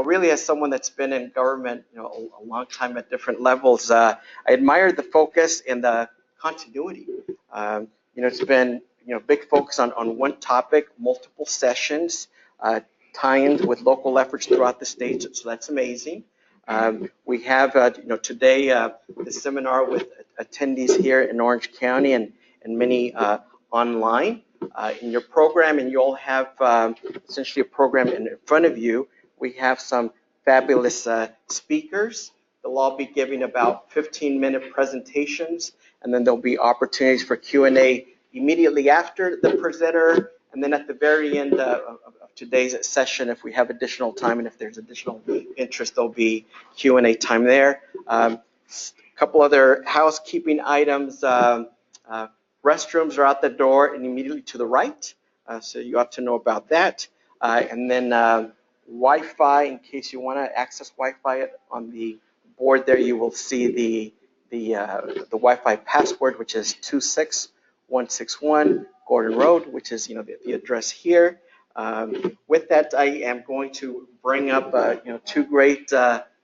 really as someone that's been in government, a long time at different levels, I admire the focus and the continuity. It's been, big focus on one topic, multiple sessions, tie-ins with local efforts throughout the state, so that's amazing. We have, today the seminar with attendees here in Orange County and many online. In your program, and you all have essentially a program in front of you. We have some fabulous speakers. They'll all be giving about 15-minute presentations, and then there'll be opportunities for Q&A immediately after the presenter, and then at the very end of today's session, if we have additional time and if there's additional interest, there'll be Q&A time there. A couple other housekeeping items. Restrooms are out the door and immediately to the right, so you ought to know about that. And then Wi-Fi, in case you want to access Wi-Fi on the board there, you will see the Wi-Fi password, which is 26161 Gordon Road, which is the address here. With that, I am going to bring up two great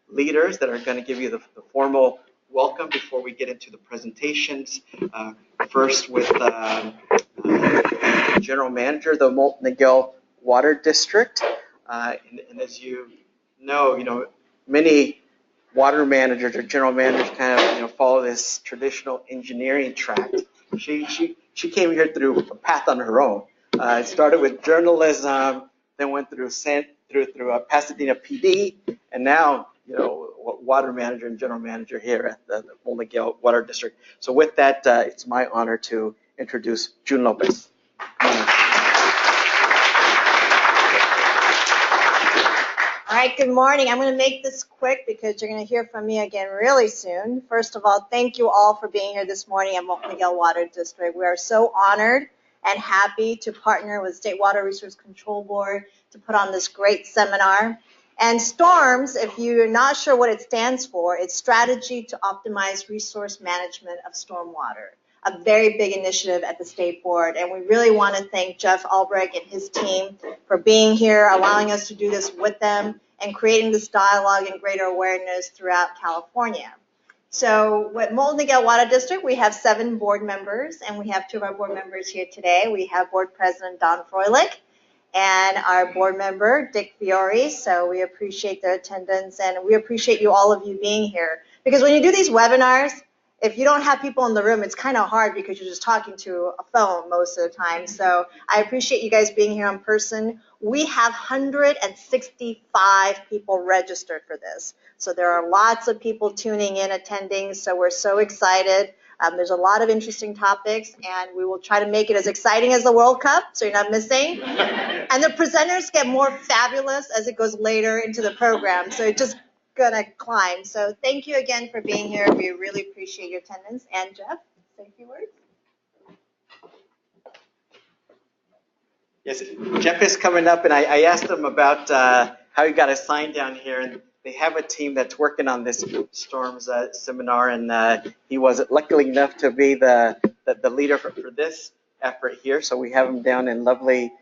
leaders that are going to give you the formal welcome before we get into the presentations. First with General Manager of the Molten Water District. And as you know, many water managers or general managers kind of follow this traditional engineering track. She came here through a path on her own. It started with journalism, then went through Pasadena PD, and now water manager and general manager here at the Molten Water District. So with that, it's my honor to introduce June Lopez. All right, good morning. I'm going to make this quick because you're going to hear from me again really soon. First of all, thank you all for being here this morning at Molten Water District. We are so honored and happy to partner with State Water Resource Control Board to put on this great seminar. And STORMS, if you're not sure what it stands for, it's Strategy to Optimize Resource Management of Stormwater, a very big initiative at the State Board. And we really want to thank Jeff Albrecht and his team for being here, allowing us to do this with them, and creating this dialogue and greater awareness throughout California. So with Molten Water District, we have 7 board members, and we have 2 of our board members here today. We have Board President Don Froelich and our board member, Dick Fiore. So we appreciate their attendance, and we appreciate all of you being here. Because when you do these webinars, if you don't have people in the room, it's kind of hard because you're just talking to a phone most of the time. So I appreciate you guys being here in person. We have 165 people registered for this. So there are lots of people tuning in, attending. So we're so excited. There's a lot of interesting topics, and we will try to make it as exciting as the World Cup, so you're not missing. And the presenters get more fabulous as it goes later into the program. So it's just going to climb. So thank you again for being here. We really appreciate your attendance. And Jeff, say a few words. Yes, Jeff is coming up, and I asked him about how he got assigned down here, and they have a team that's working on this STORMS seminar, and he was lucky enough to be the leader for this effort here. So we have him down in lovely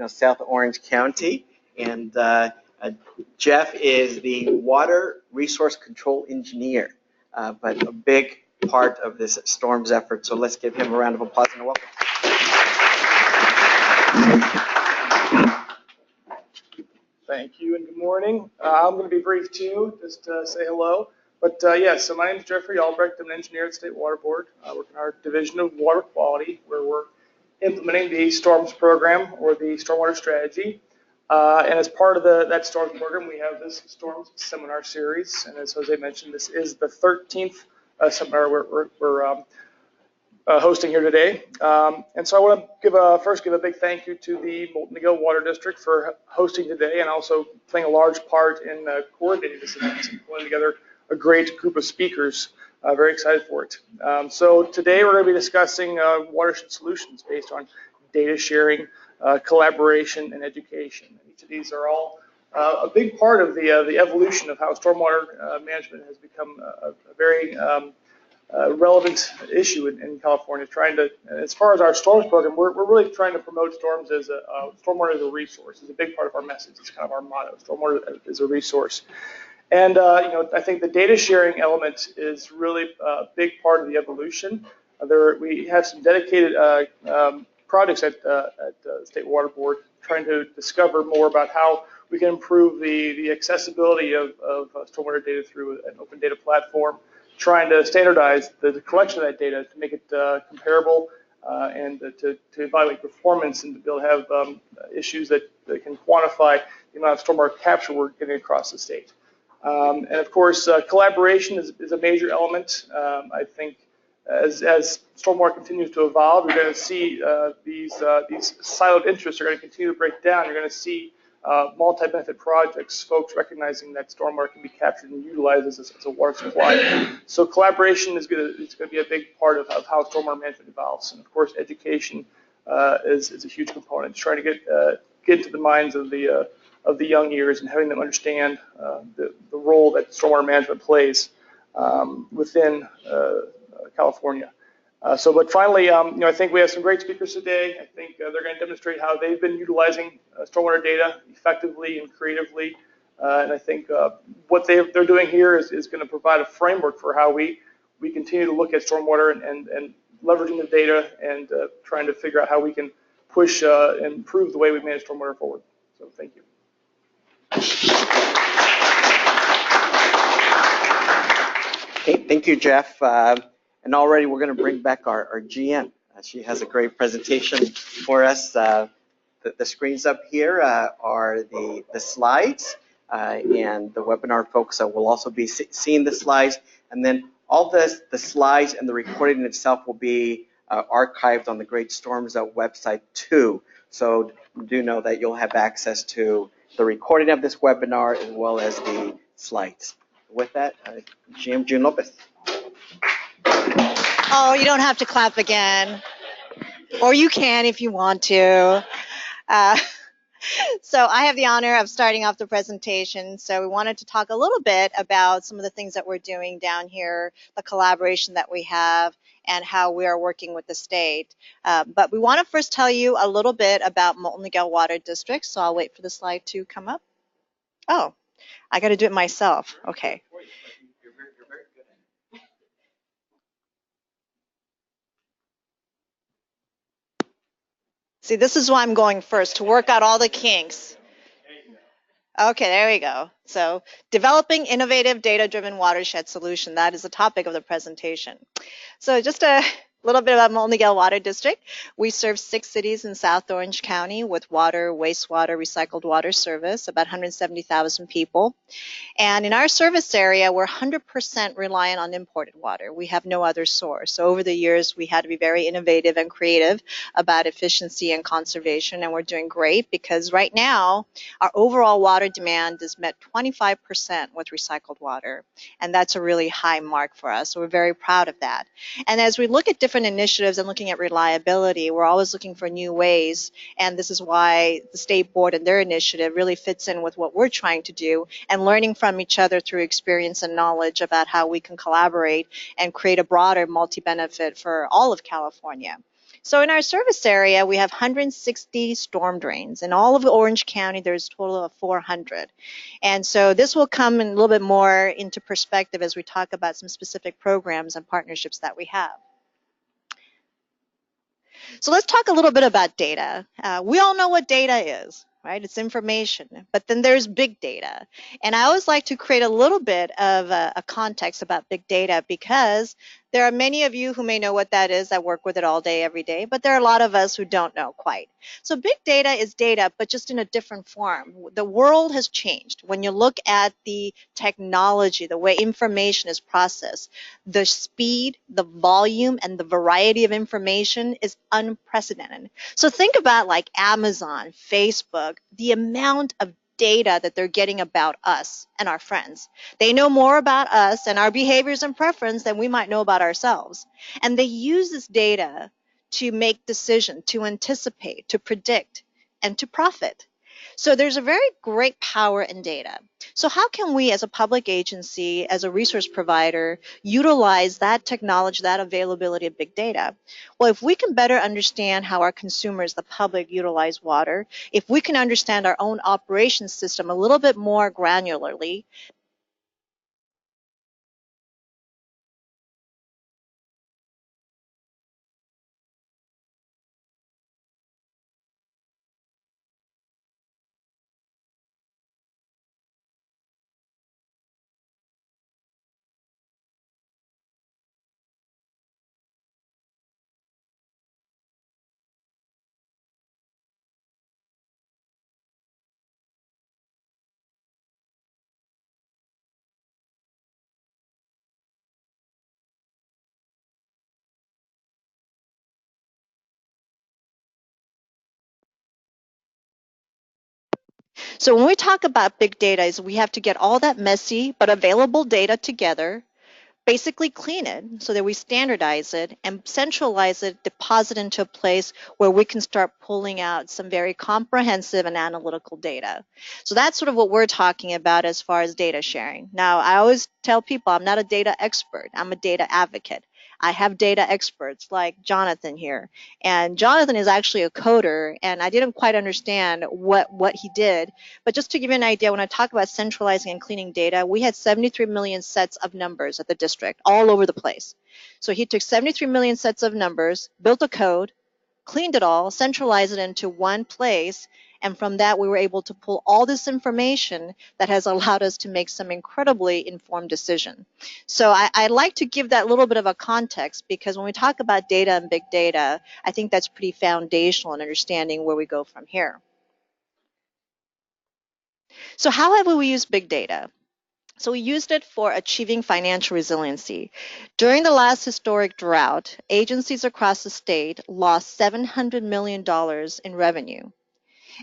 South Orange County, and Jeff is the water resource control engineer, but a big part of this STORMS effort. So let's give him a round of applause and a welcome. Thank you and good morning. I'm going to be brief too, just to say hello. But yes, so my name is Jeffrey Albrecht. I'm an engineer at State Water Board. I work in our Division of Water Quality, where we're implementing the STORMS program, or the Stormwater Strategy. And as part of that STORMS program, we have this STORMS seminar series. And as Jose mentioned, this is the 13th seminar we're hosting here today. And so I want to first give a big thank you to the Molten Water District for hosting today, and also playing a large part in coordinating this event and pulling together a great group of speakers. Very excited for it. So today we're going to be discussing watershed solutions based on data sharing, collaboration, and education. And each of these are all a big part of the evolution of how stormwater management has become a very relevant issue in California. Trying to, as far as our storms program, we're really trying to promote storms as stormwater as a resource. It's a big part of our message. It's kind of our motto: stormwater is a resource. And I think the data sharing element is really a big part of the evolution. We have some dedicated projects at State Water Board trying to discover more about how we can improve the accessibility of stormwater data through an open data platform, trying to standardize the collection of that data to make it comparable and to evaluate performance and to be able to have issues that can quantify the amount of stormwater capture we're getting across the state. And of course, collaboration is a major element. I think as stormwater continues to evolve, you're going to see these siloed interests are going to continue to break down. You're going to see multi-benefit projects, folks recognizing that stormwater can be captured and utilized as a water supply. So collaboration is going to be a big part of how stormwater management evolves. And of course, education is a huge component. Trying to get into the minds of the young ears and having them understand the role that stormwater management plays within California. But finally, I think we have some great speakers today. I think they're going to demonstrate how they've been utilizing stormwater data effectively and creatively. And I think what they're doing here is going to provide a framework for how we continue to look at stormwater and leveraging the data and trying to figure out how we can push and improve the way we manage stormwater forward. So thank you. Okay, thank you, Jeff. And already we're going to bring back our GM. She has a great presentation for us. The screens up here are the slides, and the webinar folks will also be seeing the slides. And then all the slides and the recording itself will be archived on the Great Storms website too. So do know that you'll have access to the recording of this webinar as well as the slides. With that, GM June Lopez. Oh, you don't have to clap again. Or you can if you want to. So I have the honor of starting off the presentation. So we wanted to talk a little bit about some of the things that we're doing down here, the collaboration that we have, and how we are working with the state. But we want to first tell you a little bit about Molten Water District. So I'll wait for the slide to come up. Oh, I got to do it myself. Okay. See, this is why I'm going first, to work out all the kinks. Okay, there we go. So, developing innovative data-driven watershed solution. That is the topic of the presentation. So, just a little bit about Molten Water District. We serve 6 cities in South Orange County with water, wastewater, recycled water service, about 170,000 people. And in our service area, we're 100% reliant on imported water. We have no other source. So over the years, we had to be very innovative and creative about efficiency and conservation, and we're doing great because right now, our overall water demand is met 25% with recycled water, and that's a really high mark for us. So we're very proud of that. And as we look at different initiatives and looking at reliability, we're always looking for new ways, and this is why the State Board and their initiative really fits in with what we're trying to do and learning from each other through experience and knowledge about how we can collaborate and create a broader multi-benefit for all of California. So in our service area, we have 160 storm drains. In all of Orange County, there's a total of 400. And so this will come in a little bit more into perspective as we talk about some specific programs and partnerships that we have. So let's talk a little bit about data. We all know what data is, right? It's information, but then there's big data. And I always like to create a little bit of a context about big data because there are many of you who may know what that is. I work with it all day, every day, but there are a lot of us who don't know quite. So big data is data, but just in a different form. The world has changed. When you look at the technology, the way information is processed, the speed, the volume, and the variety of information is unprecedented. So think about like Amazon, Facebook, the amount of data that they're getting about us and our friends. They know more about us and our behaviors and preference than we might know about ourselves. And they use this data to make decisions, to anticipate, to predict, and to profit. So there's a very great power in data. So how can we as a public agency, as a resource provider, utilize that technology, that availability of big data? Well, if we can better understand how our consumers, the public, utilize water, if we can understand our own operations system a little bit more granularly, so when we talk about big data is we have to get all that messy but available data together, basically clean it so that we standardize it and centralize it, deposit into a place where we can start pulling out some very comprehensive and analytical data. So that's sort of what we're talking about as far as data sharing. Now, I always tell people I'm not a data expert, I'm a data advocate. I have data experts like Jonathan here. And Jonathan is actually a coder, and I didn't quite understand what he did. But just to give you an idea, when I talk about centralizing and cleaning data, we had 73 million sets of numbers at the district all over the place. So he took 73 million sets of numbers, built a code, cleaned it all, centralized it into one place, and from that we were able to pull all this information that has allowed us to make some incredibly informed decision. So I like to give that little bit of a context because when we talk about data and big data, I think that's pretty foundational in understanding where we go from here. So how have we used big data? So we used it for achieving financial resiliency. During the last historic drought, agencies across the state lost $700 million in revenue,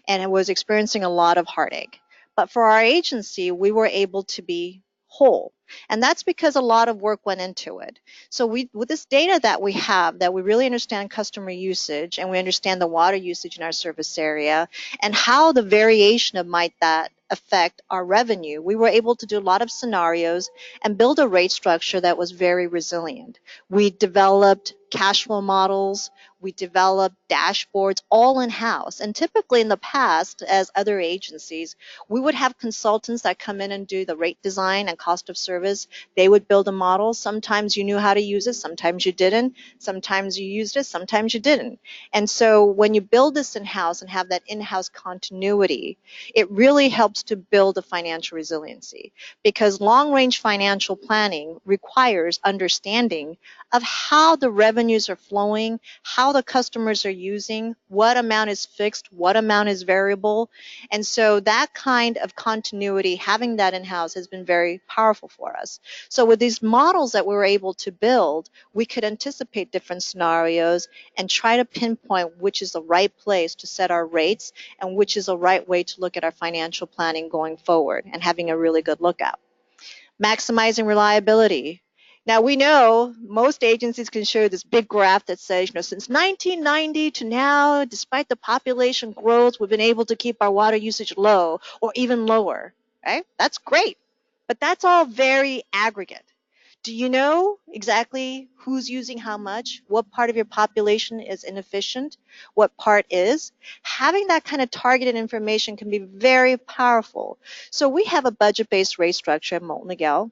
and it was experiencing a lot of heartache. But for our agency, we were able to be whole. And that's because a lot of work went into it. So with this data that we have, that we really understand customer usage and we understand the water usage in our service area and how the variation of might that affect our revenue, we were able to do a lot of scenarios and build a rate structure that was very resilient. We developed cash flow models, we developed dashboards all in-house. And typically in the past, as other agencies, we would have consultants that come in and do the rate design and cost of service. They would build a model. Sometimes you knew how to use it, sometimes you didn't. Sometimes you used it, sometimes you didn't. And so when you build this in-house and have that in-house continuity, it really helps to build a financial resiliency because long-range financial planning requires understanding of how the revenues are flowing, how the customers are using, what amount is fixed, what amount is variable. And so that kind of continuity, having that in-house has been very powerful for us. So with these models that we were able to build, we could anticipate different scenarios and try to pinpoint which is the right place to set our rates and which is the right way to look at our financial planning going forward and having a really good lookout. Maximizing reliability. Now we know most agencies can show this big graph that says, since 1990 to now, despite the population growth, we've been able to keep our water usage low or even lower, right? That's great, but that's all very aggregate. Do you know exactly who's using how much? What part of your population is inefficient? What part is? Having that kind of targeted information can be very powerful. So we have a budget-based rate structure at Molten.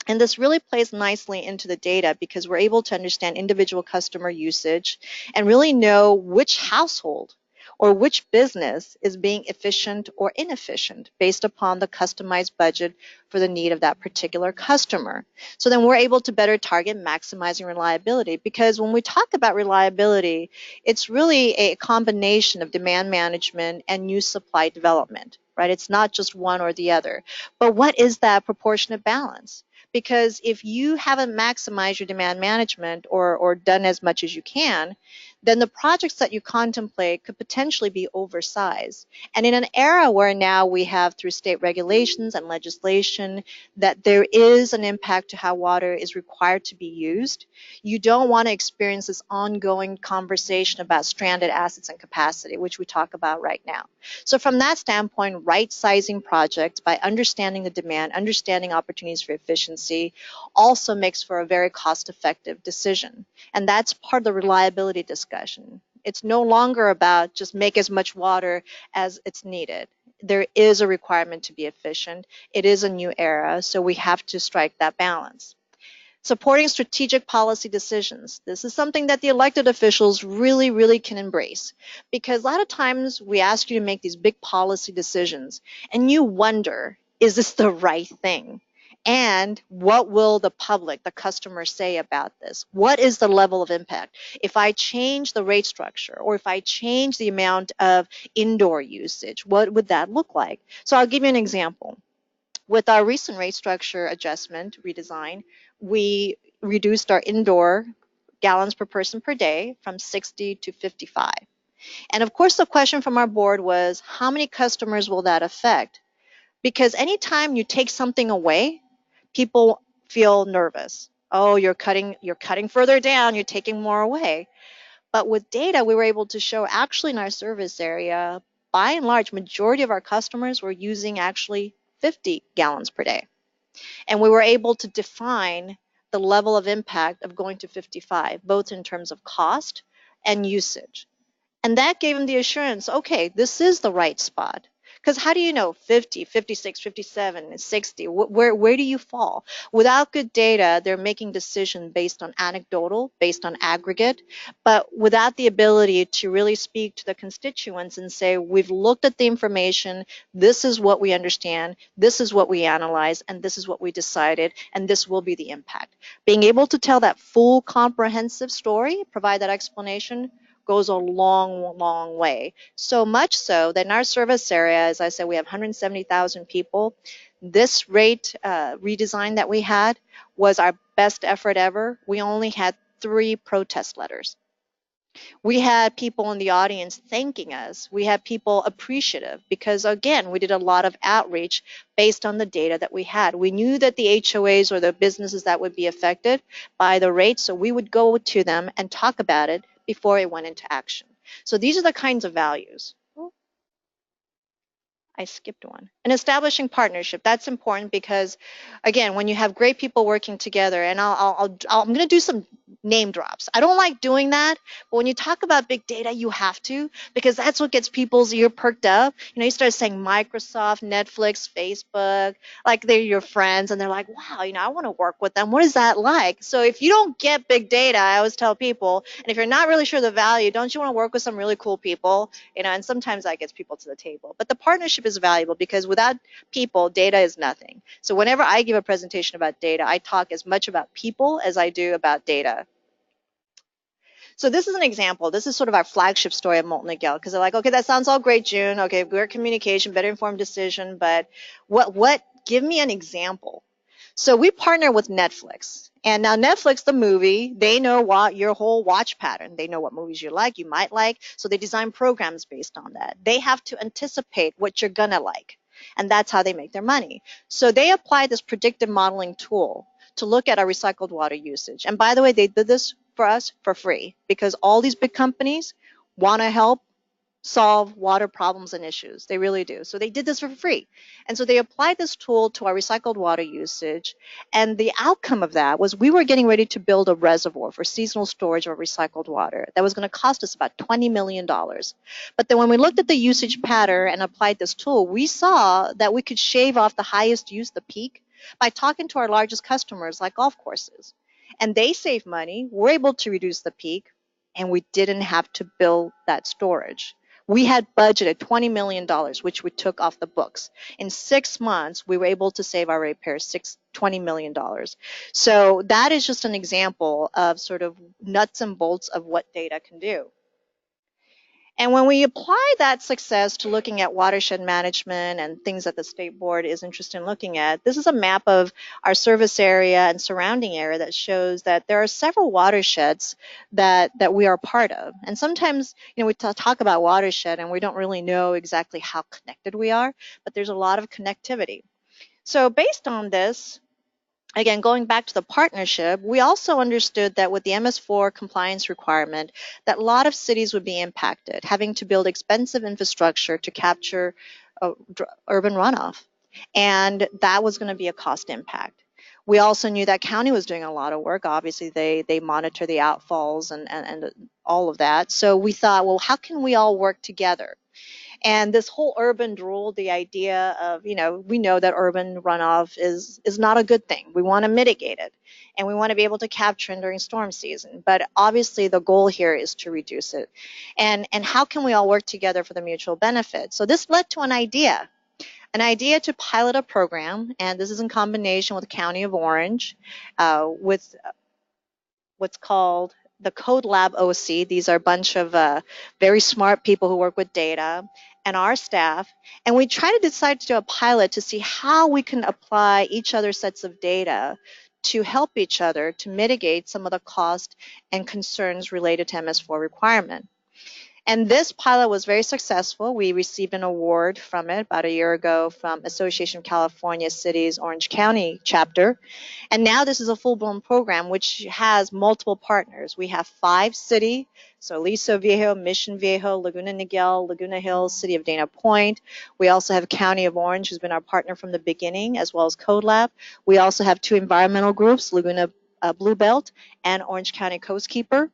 And this really plays nicely into the data because we're able to understand individual customer usage and really know which household or which business is being efficient or inefficient based upon the customized budget for the need of that particular customer. So then we're able to better target maximizing reliability because when we talk about reliability, it's really a combination of demand management and new supply development, right? It's not just one or the other. But what is that proportionate balance? Because if you haven't maximized your demand management or done as much as you can, then the projects that you contemplate could potentially be oversized. And in an era where now we have, through state regulations and legislation, that there is an impact to how water is required to be used, you don't want to experience this ongoing conversation about stranded assets and capacity, which we talk about right now. So from that standpoint, right-sizing projects by understanding the demand, understanding opportunities for efficiency, also makes for a very cost-effective decision. And that's part of the reliability discussion. It's no longer about just make as much water as it's needed. There is a requirement to be efficient. It is a new era, so we have to strike that balance. Supporting strategic policy decisions. This is something that the elected officials really, really can embrace, because a lot of times we ask you to make these big policy decisions and you wonder, is this the right thing? And what will the public, the customer, say about this? What is the level of impact? If I change the rate structure, or if I change the amount of indoor usage, what would that look like? So I'll give you an example. With our recent rate structure adjustment redesign, we reduced our indoor gallons per person per day from 60 to 55. And of course, the question from our board was, how many customers will that affect? Because anytime you take something away, people feel nervous. Oh, you're cutting further down, you're taking more away. But with data, we were able to show actually in our service area, by and large, majority of our customers were using actually 50 gallons per day. And we were able to define the level of impact of going to 55, both in terms of cost and usage. And that gave them the assurance, okay, this is the right spot. Because how do you know 50, 56, 57, 60? Where do you fall? Without good data, they're making decisions based on anecdotal, based on aggregate, but without the ability to really speak to the constituents and say, we've looked at the information, this is what we understand, this is what we analyze, and this is what we decided, and this will be the impact. Being able to tell that full comprehensive story, provide that explanation, goes a long, long way. So much so that in our service area, as I said, we have 170,000 people. This rate redesign that we had was our best effort ever. We only had 3 protest letters. We had people in the audience thanking us. We had people appreciative because, again, we did a lot of outreach based on the data that we had. We knew that the HOAs or the businesses that would be affected by the rate, so we would go to them and talk about it before it went into action. So these are the kinds of values. I skipped one. And establishing partnership, that's important because, again, when you have great people working together, and I'm going to do some name drops. I don't like doing that, but when you talk about big data, you have to, because that's what gets people's ear perked up. You know, you start saying Microsoft, Netflix, Facebook, like they're your friends, and they're like, wow, you know, I want to work with them. What is that like? So if you don't get big data, I always tell people, and if you're not really sure the value, don't you want to work with some really cool people? You know, and sometimes that gets people to the table. But the partnership is valuable because without people, data is nothing. So whenever I give a presentation about data, I talk as much about people as I do about data. So this is an example. This is sort of our flagship story of Molten because they're like, okay, that sounds all great, June. Okay, good communication, better informed decision, but what? Give me an example. So we partner with Netflix. And now Netflix, the movie, they know what your whole watch pattern. They know what movies you like, you might like. So they design programs based on that. They have to anticipate what you're going to like. And that's how they make their money. So they apply this predictive modeling tool to look at our recycled water usage. And by the way, they did this for us for free because all these big companies want to help solve water problems and issues. They really do. So they did this for free. And so they applied this tool to our recycled water usage. And the outcome of that was we were getting ready to build a reservoir for seasonal storage of recycled water that was going to cost us about $20 million. But then when we looked at the usage pattern and applied this tool, we saw that we could shave off the highest use, the peak, by talking to our largest customers like golf courses. And they save money. We're able to reduce the peak, and we didn't have to build that storage. We had budgeted $20 million, which we took off the books. In 6 months, we were able to save our ratepayers $20 million. So that is just an example of sort of nuts and bolts of what data can do. And when we apply that success to looking at watershed management and things that the state board is interested in looking at, this is a map of our service area and surrounding area that shows that there are several watersheds that we are part of. And sometimes, we talk about watershed and we don't really know exactly how connected we are, but there's a lot of connectivity. So based on this, again, going back to the partnership, we also understood that with the MS4 compliance requirement, that a lot of cities would be impacted, having to build expensive infrastructure to capture urban runoff. And that was going to be a cost impact. We also knew that county was doing a lot of work. Obviously, they monitor the outfalls and all of that. So we thought, well, how can we all work together? And this whole urban rule, the idea of, we know that urban runoff is not a good thing. We want to mitigate it, and we want to be able to capture it during storm season. But obviously, the goal here is to reduce it. And how can we all work together for the mutual benefit? So this led to an idea to pilot a program, and this is in combination with the County of Orange, with what's called the Code Lab OC. These are a bunch of very smart people who work with data, and our staff. And we try to decide to do a pilot to see how we can apply each other's sets of data to help each other to mitigate some of the cost and concerns related to MS4 requirement. And this pilot was very successful. We received an award from it about a year ago from Association of California Cities Orange County chapter. And now this is a full-blown program which has multiple partners. We have 5 cities, so Aliso Viejo, Mission Viejo, Laguna Niguel, Laguna Hills, City of Dana Point. We also have County of Orange, who's been our partner from the beginning, as well as Code Lab. We also have 2 environmental groups, Laguna Blue Belt and Orange County Coastkeeper.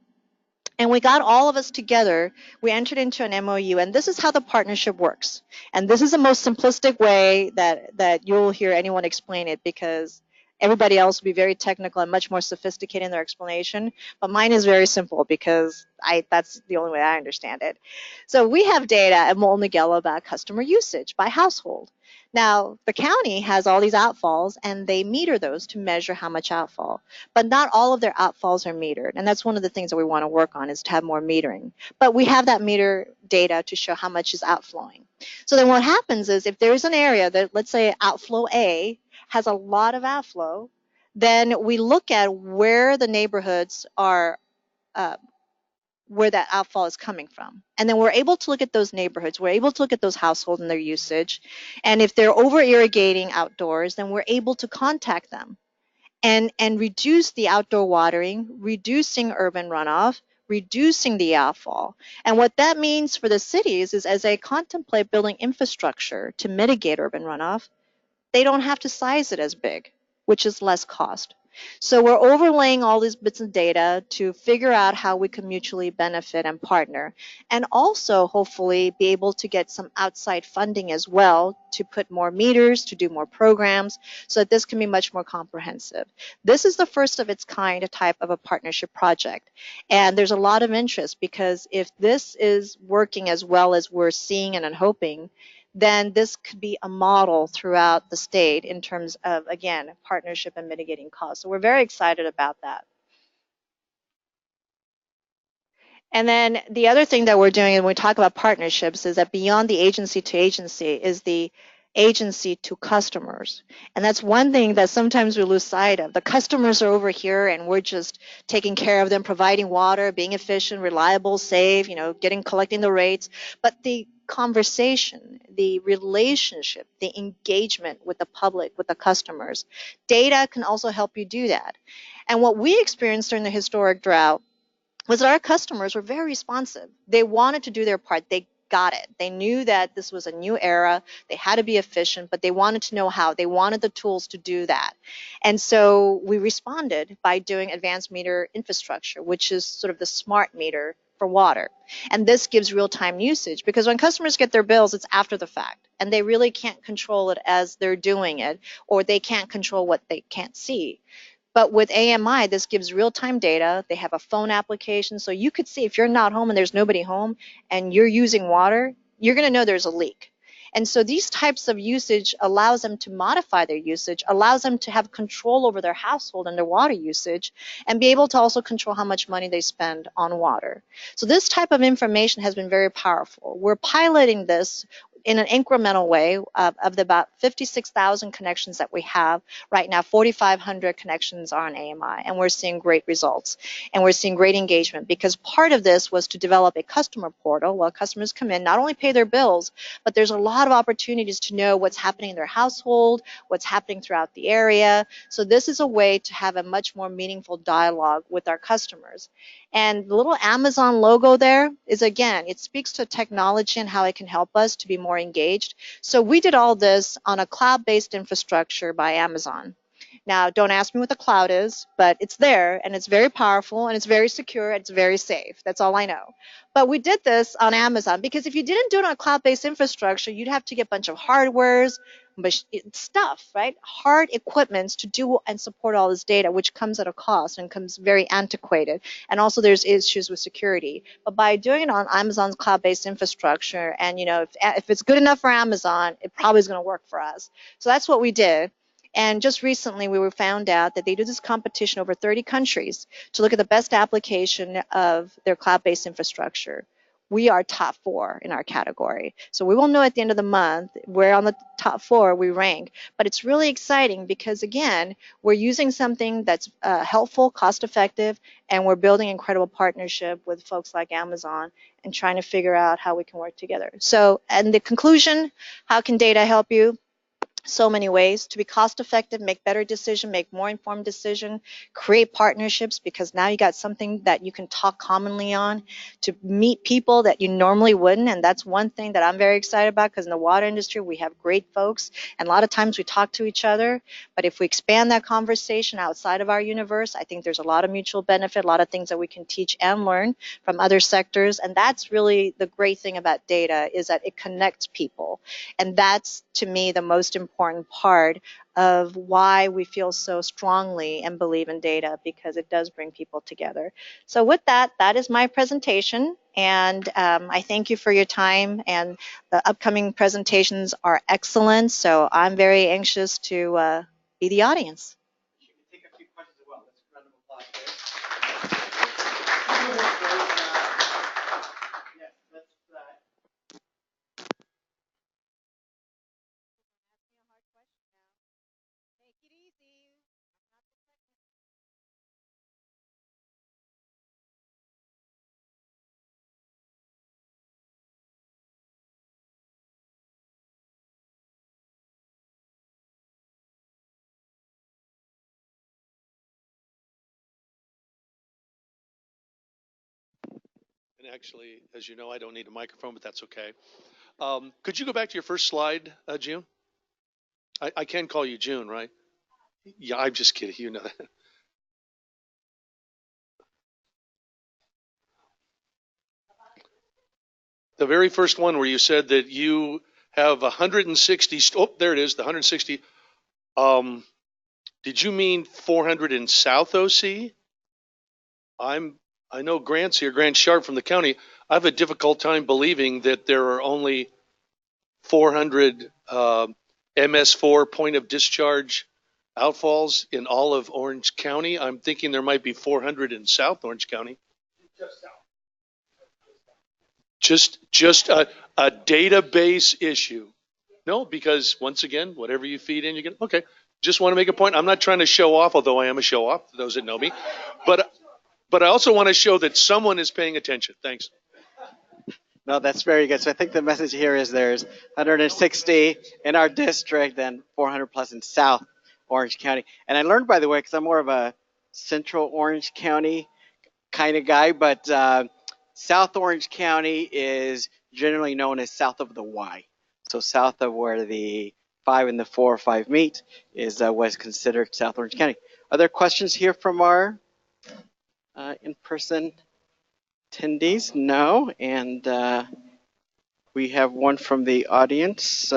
And we got all of us together. We entered into an MOU, and this is how the partnership works. And this is the most simplistic way that you'll hear anyone explain it, because everybody else will be very technical and much more sophisticated in their explanation. But mine is very simple because that's the only way I understand it. So we have data at Molten about customer usage by household. Now, the county has all these outfalls, and they meter those to measure how much outfall. But not all of their outfalls are metered, and that's one of the things that we want to work on, is to have more metering. But we have that meter data to show how much is outflowing. So then what happens is, if there's an area that, let's say outflow A has a lot of outflow, then we look at where the neighborhoods are, where that outfall is coming from. And then we're able to look at those neighborhoods, we're able to look at those households and their usage. And if they're over irrigating outdoors, then we're able to contact them and reduce the outdoor watering, reducing urban runoff, reducing the outfall. And what that means for the cities is, as they contemplate building infrastructure to mitigate urban runoff, they don't have to size it as big, which is less cost. So we're overlaying all these bits of data to figure out how we can mutually benefit and partner, and also hopefully be able to get some outside funding as well to put more meters, to do more programs, so that this can be much more comprehensive. This is the first of its kind type of a partnership project. And there's a lot of interest, because if this is working as well as we're seeing and hoping, then this could be a model throughout the state in terms of, again, partnership and mitigating costs. So we're very excited about that. And then the other thing that we're doing when we talk about partnerships is that beyond the agency to agency is the agency to customers. And that's one thing that sometimes we lose sight of. The customers are over here and we're just taking care of them, providing water, being efficient, reliable, safe, collecting the rates. But the conversation, the relationship, the engagement with the public, with the customers, data can also help you do that. And what we experienced during the historic drought was that our customers were very responsive. They wanted to do their part. They got it. They knew that this was a new era. They had to be efficient, but they wanted to know how. They wanted the tools to do that. And so we responded by doing advanced meter infrastructure, which is sort of the smart meter for water. And this gives real-time usage, because when customers get their bills, it's after the fact, and they really can't control it as they're doing it, or they can't control what they can't see. But with AMI, this gives real-time data. They have a phone application, so you could see if you're not home and there's nobody home and you're using water, you're going to know there's a leak. And so these types of usage allows them to modify their usage, allows them to have control over their household and their water usage, and be able to also control how much money they spend on water. So this type of information has been very powerful. We're piloting this in an incremental way. Of the about 56,000 connections that we have right now, 4,500 connections are on AMI, and we're seeing great results. And we're seeing great engagement, because part of this was to develop a customer portal where customers come in, not only pay their bills, but there's a lot of opportunities to know what's happening in their household, what's happening throughout the area. So this is a way to have a much more meaningful dialogue with our customers. And the little Amazon logo there is, again, it speaks to technology and how it can help us to be more engaged. So we did all this on a cloud-based infrastructure by Amazon. Now, don't ask me what the cloud is, but it's there, and it's very powerful, and it's very secure, and it's very safe. That's all I know. But we did this on Amazon, because if you didn't do it on a cloud-based infrastructure, you'd have to get a bunch of hardwares, stuff, right? Hard equipments to do and support all this data, which comes at a cost and comes very antiquated. And also there's issues with security. But by doing it on Amazon's cloud-based infrastructure, and if it's good enough for Amazon, it probably is going to work for us. So that's what we did. And just recently, we were found out that they do this competition over 30 countries to look at the best application of their cloud-based infrastructure. We are top 4 in our category. So we will know at the end of the month where on the top 4 we rank. But it's really exciting because, again, we're using something that's helpful, cost-effective, and we're building incredible partnership with folks like Amazon and trying to figure out how we can work together. So, and the conclusion, how can data help you? So many ways to be cost effective, make better decision, make more informed decision, create partnerships, because now you got something that you can talk commonly on, to meet people that you normally wouldn't. And that's one thing that I'm very excited about, because in the water industry we have great folks, and a lot of times we talk to each other, but if we expand that conversation outside of our universe, I think there's a lot of mutual benefit, a lot of things that we can teach and learn from other sectors. And that's really the great thing about data, is that it connects people. And that's, to me, the most important part of why we feel so strongly and believe in data, because it does bring people together. So with that, that is my presentation. And I thank you for your time. And the upcoming presentations are excellent. So I'm very anxious to be the audience. You can take a few questions as well. Let's round of applause there. Yes, let's. And actually, as you know, I don't need a microphone, but that's okay. Could you go back to your first slide, June? I can call you June, right? Yeah, I'm just kidding. You know that. The very first one where you said that you have 160. Oh, there it is, the 160. Did you mean 400 in South OC? I know Grant's here, Grant Sharp from the county. I have a difficult time believing that there are only 400 MS4 point of discharge outfalls in all of Orange County. I'm thinking there might be 400 in South Orange County. Just a database issue. No, because once again, whatever you feed in, you get. Okay, just want to make a point. I'm not trying to show off, although I am a show off to those that know me. But I also want to show that someone is paying attention. Thanks. No, that's very good. So I think the message here is there's 160 in our district and 400 plus in South Orange County. And I learned, by the way, because I'm more of a Central Orange County kind of guy, but South Orange County is generally known as south of the Y. So south of where the 5 and the 4 or 5 meet is what's considered South Orange County. Are there questions here from our in-person attendees? No. And we have one from the audience.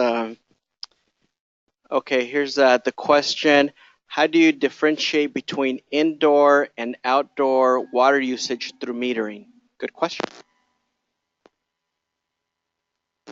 Okay, here's the question. How do you differentiate between indoor and outdoor water usage through metering? Good question.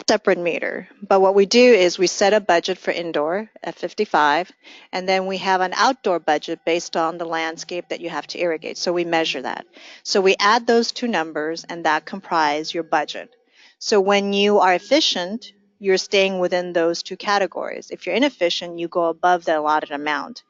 separate meter. But what we do is we set a budget for indoor at 55, and then we have an outdoor budget based on the landscape that you have to irrigate. So we measure that. So we add those two numbers, and that comprise your budget. So when you are efficient, you're staying within those two categories. If you're inefficient, you go above the allotted amount.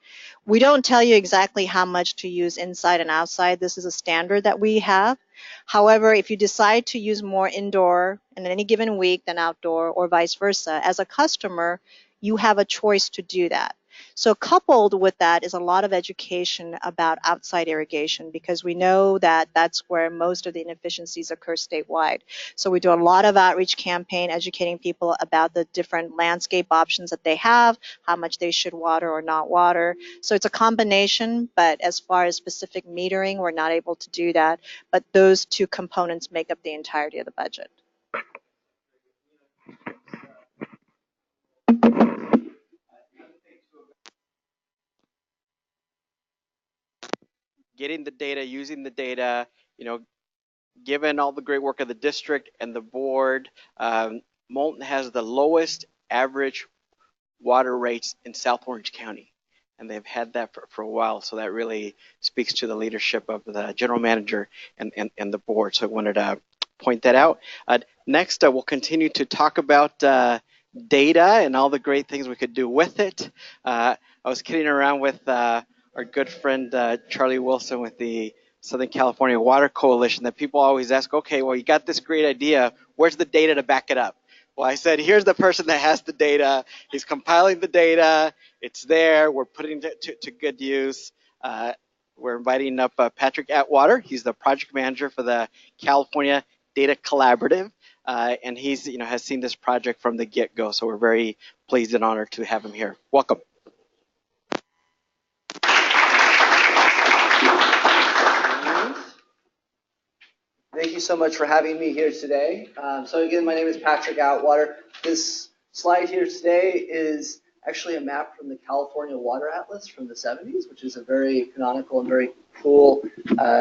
We don't tell you exactly how much to use inside and outside. This is a standard that we have. However, if you decide to use more indoor in any given week than outdoor or vice versa, as a customer, you have a choice to do that. So coupled with that is a lot of education about outside irrigation because we know that that's where most of the inefficiencies occur statewide. So we do a lot of outreach campaign educating people about the different landscape options that they have, how much they should water or not water. So it's a combination, but as far as specific metering, we're not able to do that. But those two components make up the entirety of the budget. Getting the data, using the data, given all the great work of the district and the board, Molten has the lowest average water rates in South Orange County. And they've had that for a while. So that really speaks to the leadership of the general manager and the board. So I wanted to point that out. Next, we'll continue to talk about data and all the great things we could do with it. I was kidding around with our good friend Charlie Wilson with the Southern California Water Coalition that people always ask, okay, well, you got this great idea. Where's the data to back it up? Well, I said, here's the person that has the data. He's compiling the data. It's there. We're putting it to good use. We're inviting up Patrick Atwater. He's the project manager for the California Data Collaborative. And he's, has seen this project from the get-go. So we're very pleased and honored to have him here. Welcome. Thank you so much for having me here today. So again, my name is Patrick Atwater. This slide here today is actually a map from the California Water Atlas from the 70s, which is a very canonical and very cool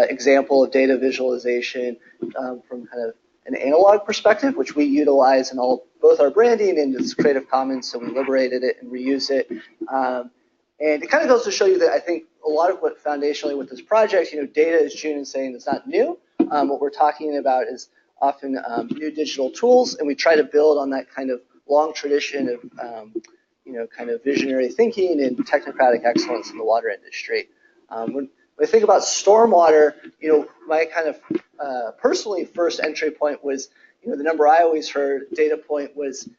example of data visualization from kind of an analog perspective, which we utilize in both our branding and it's Creative Commons, so we liberated it and reuse it. And it kind of goes to show you that I think a lot of what foundationally with this project, data, as June is saying, it's not new. What we're talking about is often new digital tools, and we try to build on that kind of long tradition of, kind of visionary thinking and technocratic excellence in the water industry. When I think about stormwater, my kind of personally first entry point was, the number I always heard, data point was,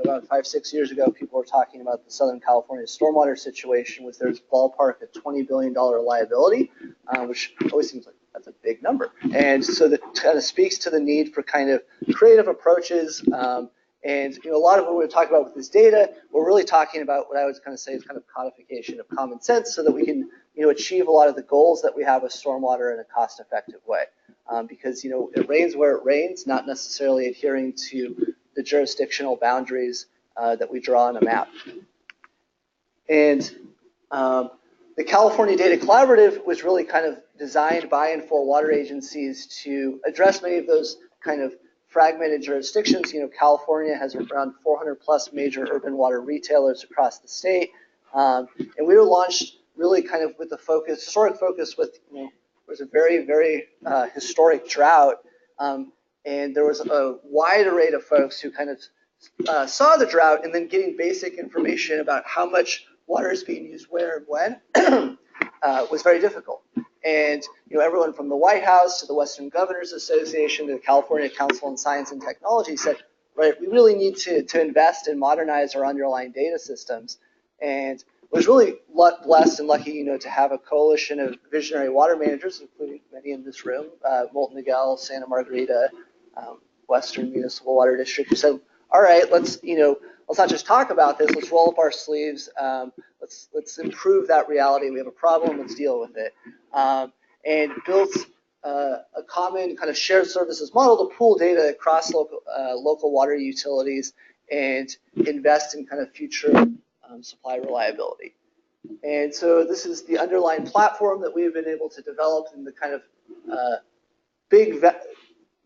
about 5-6 years ago, people were talking about the Southern California stormwater situation, was there's ballpark a $20 billion liability, which always seems like that's a big number. And so that kind of speaks to the need for kind of creative approaches. And a lot of what we're talking about with this data, we're really talking about what I would kind of say is kind of codification of common sense so that we can achieve a lot of the goals that we have with stormwater in a cost-effective way. Because it rains where it rains, not necessarily adhering to the jurisdictional boundaries that we draw on a map. And the California Data Collaborative was really kind of designed by and for water agencies to address many of those kind of fragmented jurisdictions. California has around 400 plus major urban water retailers across the state. And we were launched really kind of with the historic focus with, there was a very, very historic drought. And there was a wide array of folks who kind of saw the drought and then getting basic information about how much water is being used where and when was very difficult. And everyone from the White House to the Western Governors Association to the California Council on Science and Technology said, right, we really need to invest and modernize our underlying data systems. And was really blessed and lucky, to have a coalition of visionary water managers, including many in this room, Molten, Miguel, Santa Margarita, Western Municipal Water District, who said, all right, let's not just talk about this, let's roll up our sleeves, let's improve that reality. We have a problem, let's deal with it. And built a common kind of shared services model to pool data across local water utilities and invest in kind of future supply reliability. And so this is the underlying platform that we've been able to develop in the kind of big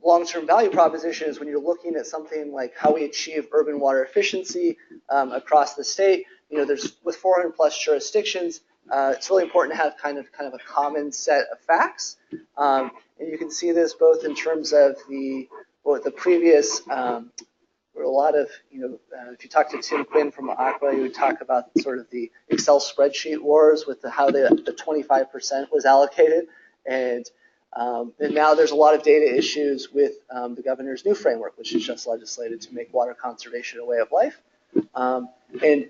long-term value proposition is when you're looking at something like how we achieve urban water efficiency across the state. There's with 400 plus jurisdictions, it's really important to have kind of a common set of facts. And you can see this both in terms of the previous, there were a lot of, if you talk to Tim Quinn from Aqua, you would talk about sort of the Excel spreadsheet wars with how the 25% was allocated. And now there's a lot of data issues with the governor's new framework, which is just legislated to make water conservation a way of life. And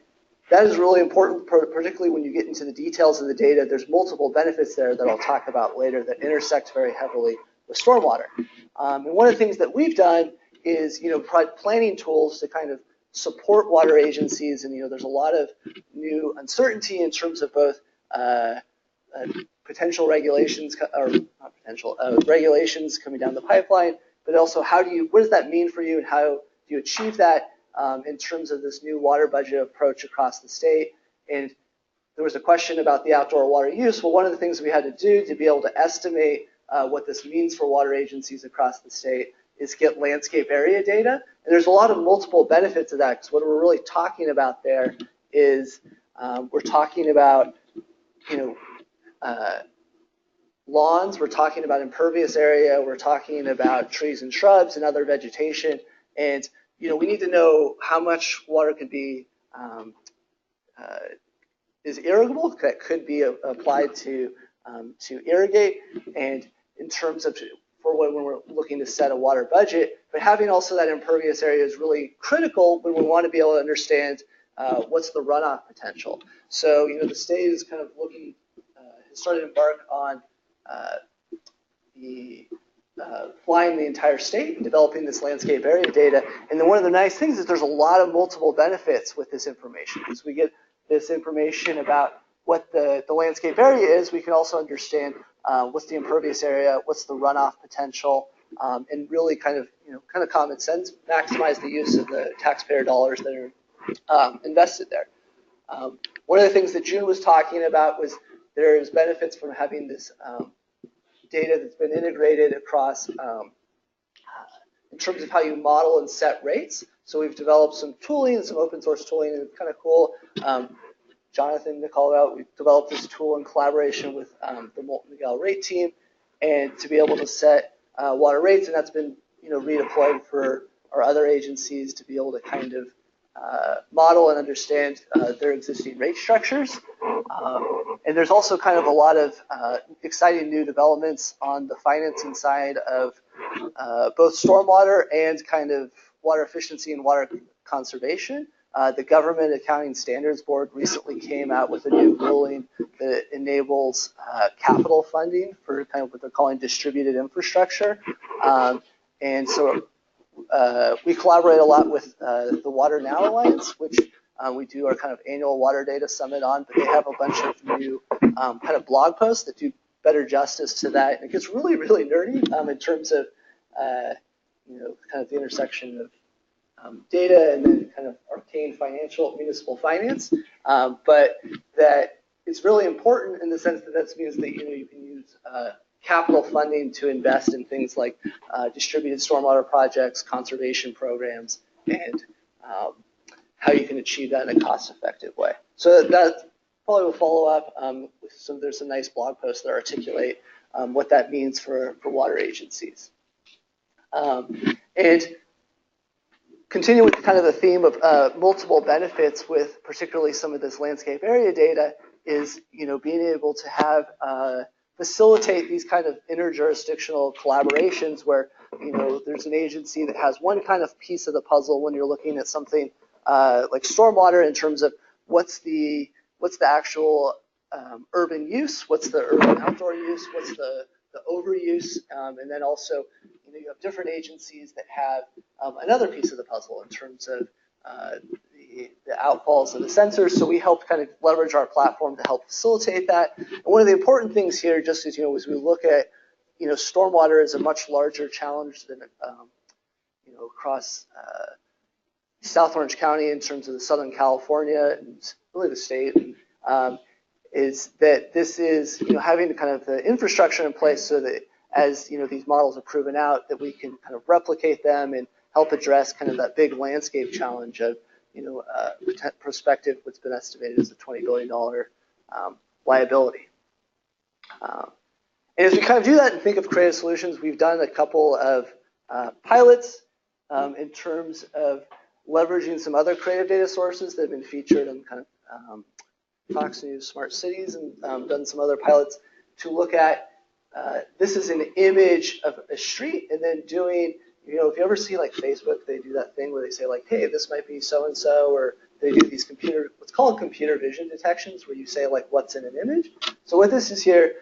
that is really important, particularly when you get into the details of the data. There's multiple benefits there that I'll talk about later that intersect very heavily with stormwater. And one of the things that we've done is, provide planning tools to kind of support water agencies. And, there's a lot of new uncertainty in terms of both potential regulations, or not potential, regulations coming down the pipeline, but also what does that mean for you and how do you achieve that in terms of this new water budget approach across the state. And there was a question about the outdoor water use. Well, one of the things we had to do to be able to estimate what this means for water agencies across the state is get landscape area data. And there's a lot of multiple benefits of that, because what we're really talking about there is we're talking about, lawns, we're talking about impervious area, we're talking about trees and shrubs and other vegetation. And, we need to know how much water could be, is irrigable, that could be applied to irrigate. And in terms of, for when we're looking to set a water budget, but having also that impervious area is really critical when we want to be able to understand what's the runoff potential. So, the state is kind of looking, has started to embark on flying the entire state and developing this landscape area data. And then one of the nice things is there's a lot of multiple benefits with this information. As we get this information about what the landscape area is, we can also understand what's the impervious area, what's the runoff potential, and really kind of common sense, maximize the use of the taxpayer dollars that are invested there. One of the things that June was talking about was there's benefits from having this data that's been integrated across in terms of how you model and set rates. So we've developed some tooling, some open source tooling, and it's kind of cool. Jonathan called out, we developed this tool in collaboration with the Molten rate team, and to be able to set water rates, and that's been redeployed for our other agencies to be able to kind of model and understand their existing rate structures. And there's also kind of a lot of exciting new developments on the financing side of both stormwater and kind of water efficiency and water conservation. The Government Accounting Standards Board recently came out with a new ruling that enables capital funding for kind of what they're calling distributed infrastructure. And so we collaborate a lot with the Water Now Alliance, which we do our kind of annual water data summit on, but they have a bunch of new kind of blog posts that do better justice to that. And it gets really, really nerdy in terms of, kind of the intersection of data and then kind of arcane municipal finance. But that it's really important in the sense that means that, you can use capital funding to invest in things like distributed stormwater projects, conservation programs, and how you can achieve that in a cost-effective way. So that probably will follow up with there's some nice blog posts that articulate what that means for water agencies. And continue with kind of the theme of multiple benefits with particularly some of this landscape area data is, being able to have facilitate these kind of interjurisdictional collaborations where, there's an agency that has one kind of piece of the puzzle when you're looking at something like stormwater in terms of what's the actual urban use, what's the urban outdoor use, what's the overuse, and then also, you have different agencies that have another piece of the puzzle in terms of the outfalls of the sensors. So we help kind of leverage our platform to help facilitate that. And one of the important things here, just as as we look at, stormwater is a much larger challenge than across South Orange County in terms of the Southern California and really the state. Is that this is having kind of the infrastructure in place so that as these models are proven out, that we can kind of replicate them and help address kind of that big landscape challenge of prospective what's been estimated as a $20 billion liability. And as we kind of do that and think of creative solutions, we've done a couple of pilots in terms of leveraging some other creative data sources that have been featured in kind of Fox News Smart Cities, and done some other pilots to look at this is an image of a street, and then doing, if you ever see like Facebook, they do that thing where they say like, hey, this might be so-and-so, or they do these what's called computer vision detections, where you say like what's in an image. So what this is here,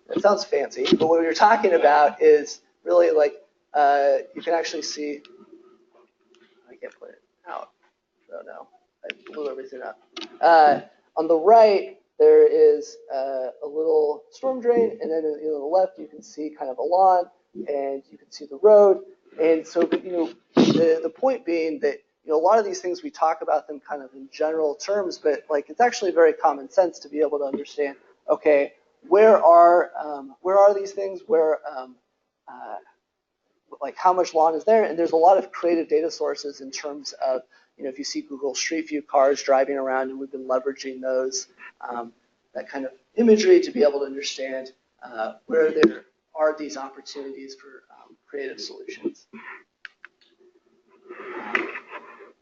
it sounds fancy, but what you're talking about is really like, you can actually see, I can't put it out, oh no, I blew everything up. On the right, there is a little storm drain, and then on the left, you can see kind of a lawn, and you can see the road. And so, the point being that a lot of these things, we talk about them kind of in general terms, but like it's actually very common sense to be able to understand, okay, where are these things? Like how much lawn is there? And there's a lot of creative data sources in terms of, if you see Google Street View cars driving around, and we've been leveraging those, that kind of imagery to be able to understand where there are these opportunities for creative solutions.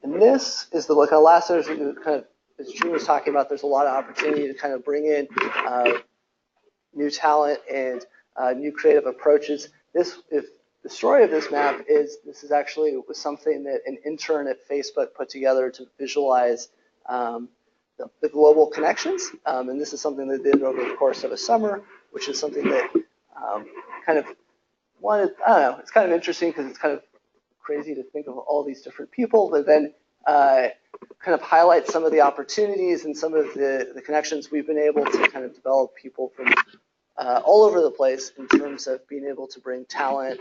And this is the kind of last, kind of, as Drew was talking about, there's a lot of opportunity to kind of bring in new talent and new creative approaches. If the story of this map is, this is actually was something that an intern at Facebook put together to visualize the global connections. And this is something they did over the course of a summer, which is something that kind of wanted, I don't know, it's kind of interesting because it's kind of crazy to think of all these different people, but then kind of highlight some of the opportunities and some of the connections we've been able to kind of develop people from all over the place in terms of being able to bring talent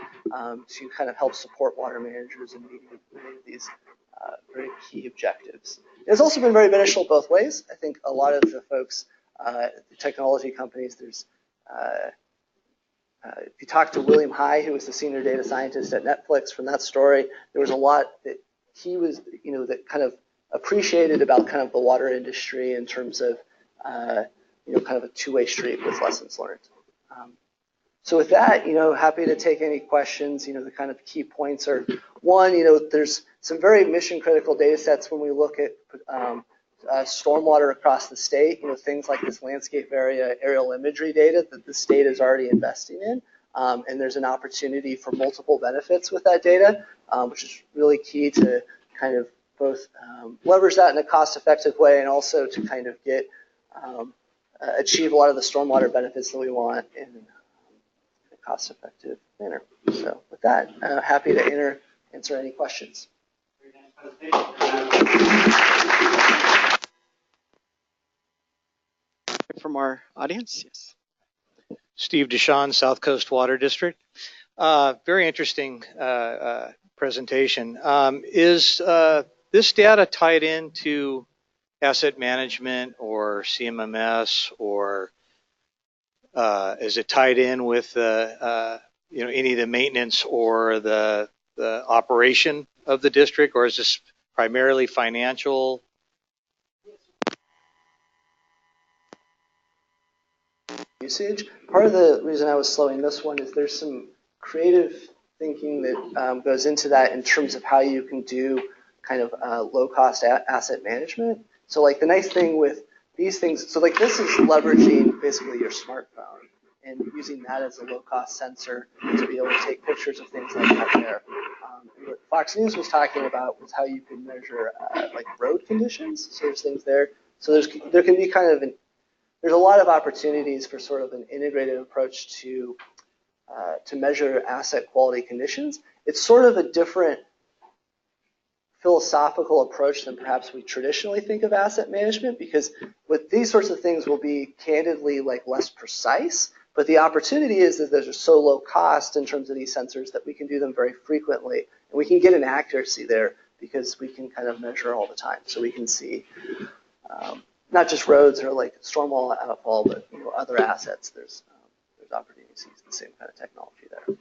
to kind of help support water managers in meeting many of these very key objectives. It's also been very beneficial both ways. I think a lot of the folks, the technology companies, there's if you talk to William High, who was the senior data scientist at Netflix, from that story, there was a lot that he was, that kind of appreciated about kind of the water industry in terms of, kind of a two-way street with lessons learned. So with that, happy to take any questions. The kind of key points are, one, there's some very mission-critical data sets when we look at stormwater across the state, things like this landscape area aerial imagery data that the state is already investing in. And there's an opportunity for multiple benefits with that data, which is really key to kind of both leverage that in a cost-effective way and also to kind of get achieve a lot of the stormwater benefits that we want in a cost-effective manner. So with that, happy to answer any questions. From our audience, yes. Steve Deshawn, South Coast Water District. Very interesting presentation. Is this data tied into asset management or CMMS, or is it tied in with any of the maintenance or the operation of the district, or is this primarily financial? Usage. Part of the reason I was slowing this one is there's some creative thinking that goes into that in terms of how you can do kind of low-cost asset management. So like the nice thing with these things, so like this is leveraging basically your smartphone and using that as a low-cost sensor to be able to take pictures of things like that there. What Fox News was talking about was how you can measure like road conditions. So there's things there. So there can be kind of there's a lot of opportunities for sort of an integrated approach to measure asset quality conditions. It's sort of a different philosophical approach than perhaps we traditionally think of asset management, because with these sorts of things will be candidly like less precise, but the opportunity is that they're so low cost in terms of these sensors that we can do them very frequently, and we can get an accuracy there because we can kind of measure all the time. So we can see not just roads or like stormwater outfall, but other assets. There's there's opportunity to use the same kind of technology there.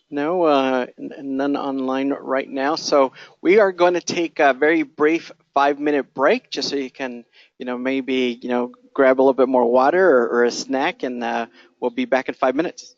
No, none online right now. So we are going to take a very brief 5-minute break, just so you can, maybe, grab a little bit more water or a snack, and we'll be back in 5 minutes.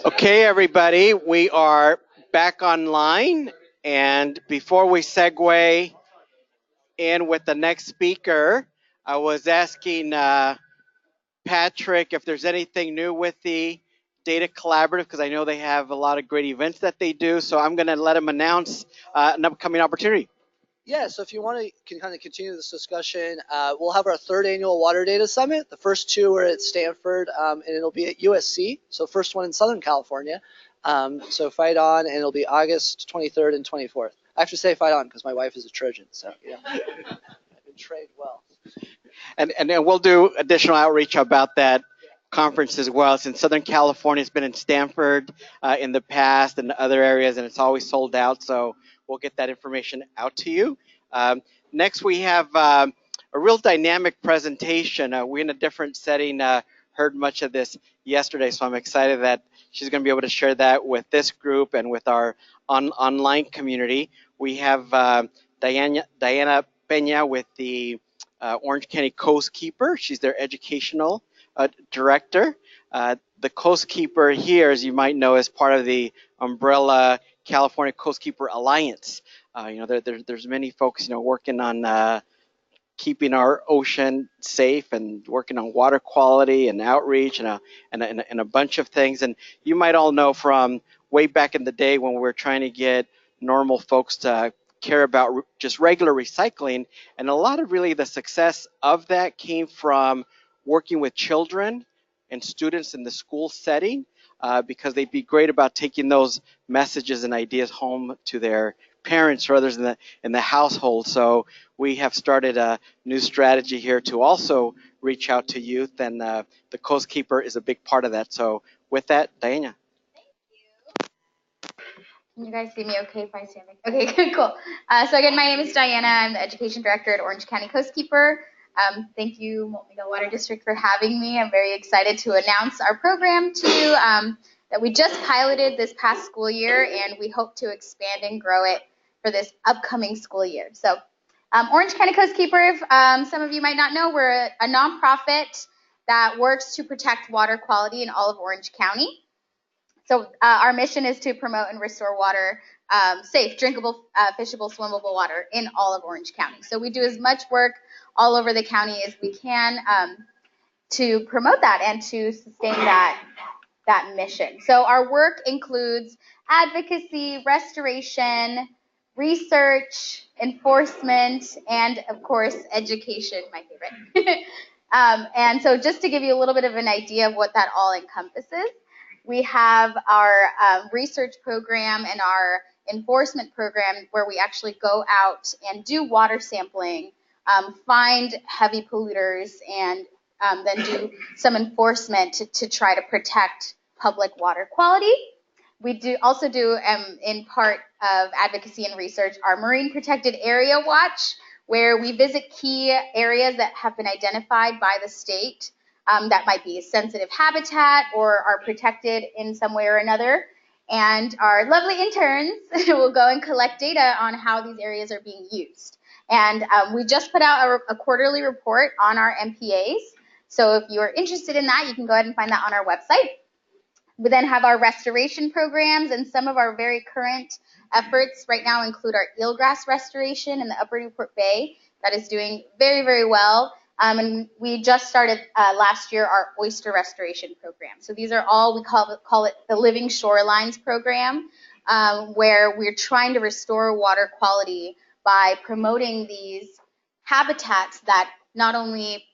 Okay, everybody, we are back online. And before we segue in with the next speaker, I was asking Patrick if there's anything new with the Data Collaborative, because I know they have a lot of great events that they do. So I'm going to let him announce an upcoming opportunity. Yeah, so if you want to can kind of continue this discussion, we'll have our third annual Water Data Summit. The first two are at Stanford, and it'll be at USC. So first one in Southern California. So fight on, and it'll be August 23rd and 24th. I have to say fight on because my wife is a Trojan, so I've been trained well. And then we'll do additional outreach about that conference as well. Since Southern California has been in Stanford in the past and other areas, and it's always sold out. So we'll get that information out to you. Next, we have a real dynamic presentation. We're in a different setting, heard much of this yesterday, so I'm excited that she's going to be able to share that with this group and with our online community. We have Diana Peña with the Orange County Coast Keeper. She's their educational director. The Coast Keeper here, as you might know, is part of the umbrella California Coast Keeper Alliance. There's many folks, working on keeping our ocean safe and working on water quality and outreach and a bunch of things. And you might all know from way back in the day when we were trying to get normal folks to care about just regular recycling. And a lot of really the success of that came from working with children and students in the school setting, because they'd be great about taking those messages and ideas home to their parents or others in the household. So we have started a new strategy here to also reach out to youth, and the Coast Keeper is a big part of that. So with that, Diana. Can you guys see me okay if I stand? Okay, cool. So again, my name is Diana. I'm the Education Director at Orange County Coast Keeper. Thank you, Molten Water District, for having me. I'm very excited to announce our program to you that we just piloted this past school year, and we hope to expand and grow it for this upcoming school year. So Orange County Coast Keeper, if some of you might not know, we're a nonprofit that works to protect water quality in all of Orange County. So our mission is to promote and restore water, safe, drinkable, fishable, swimmable water in all of Orange County. So we do as much work all over the county as we can to promote that and to sustain that mission. So our work includes advocacy, restoration, research, enforcement, and of course, education, my favorite. And so just to give you a little bit of an idea of what that all encompasses, we have our research program and our enforcement program where we actually go out and do water sampling, find heavy polluters, and then do some enforcement to try to protect public water quality. We also do, in part of advocacy and research, our Marine Protected Area Watch, where we visit key areas that have been identified by the state that might be a sensitive habitat or are protected in some way or another. And our lovely interns will go and collect data on how these areas are being used. And we just put out a quarterly report on our MPAs. So if you're interested in that, you can go ahead and find that on our website. We then have our restoration programs, and some of our very current efforts right now include our eelgrass restoration in the Upper Newport Bay. That is doing very, very well. And we just started last year our oyster restoration program. So these are all, we call it the Living Shorelines program, where we're trying to restore water quality by promoting these habitats that not only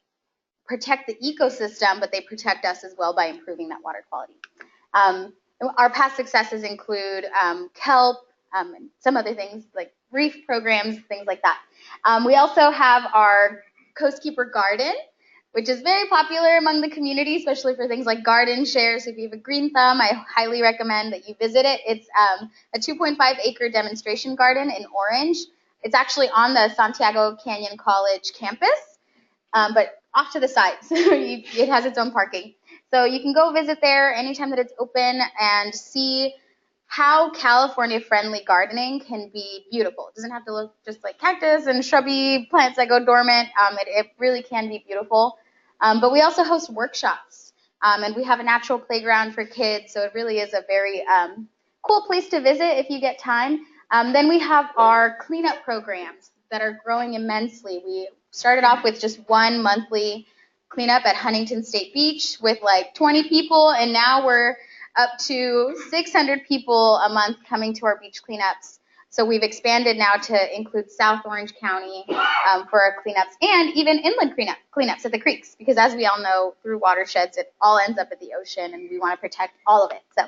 protect the ecosystem, but they protect us as well by improving that water quality. Our past successes include kelp, and some other things like reef programs, things like that. We also have our Coast Keeper Garden, which is very popular among the community, especially for things like garden shares. If you have a green thumb, I highly recommend that you visit it. It's a 2.5-acre demonstration garden in Orange. It's actually on the Santiago Canyon College campus, but off to the side, so it has its own parking. So you can go visit there anytime that it's open and see how California-friendly gardening can be beautiful. It doesn't have to look just like cactus and shrubby plants that go dormant. It really can be beautiful. But we also host workshops And we have a natural playground for kids, so it really is a very cool place to visit if you get time. Then we have our cleanup programs that are growing immensely. We started off with just one monthly cleanup at Huntington State Beach with like 20 people, and now we're up to 600 people a month coming to our beach cleanups. So we've expanded now to include South Orange County for our cleanups, and even inland cleanups at the creeks, because as we all know, through watersheds, it all ends up at the ocean, and we want to protect all of it. So,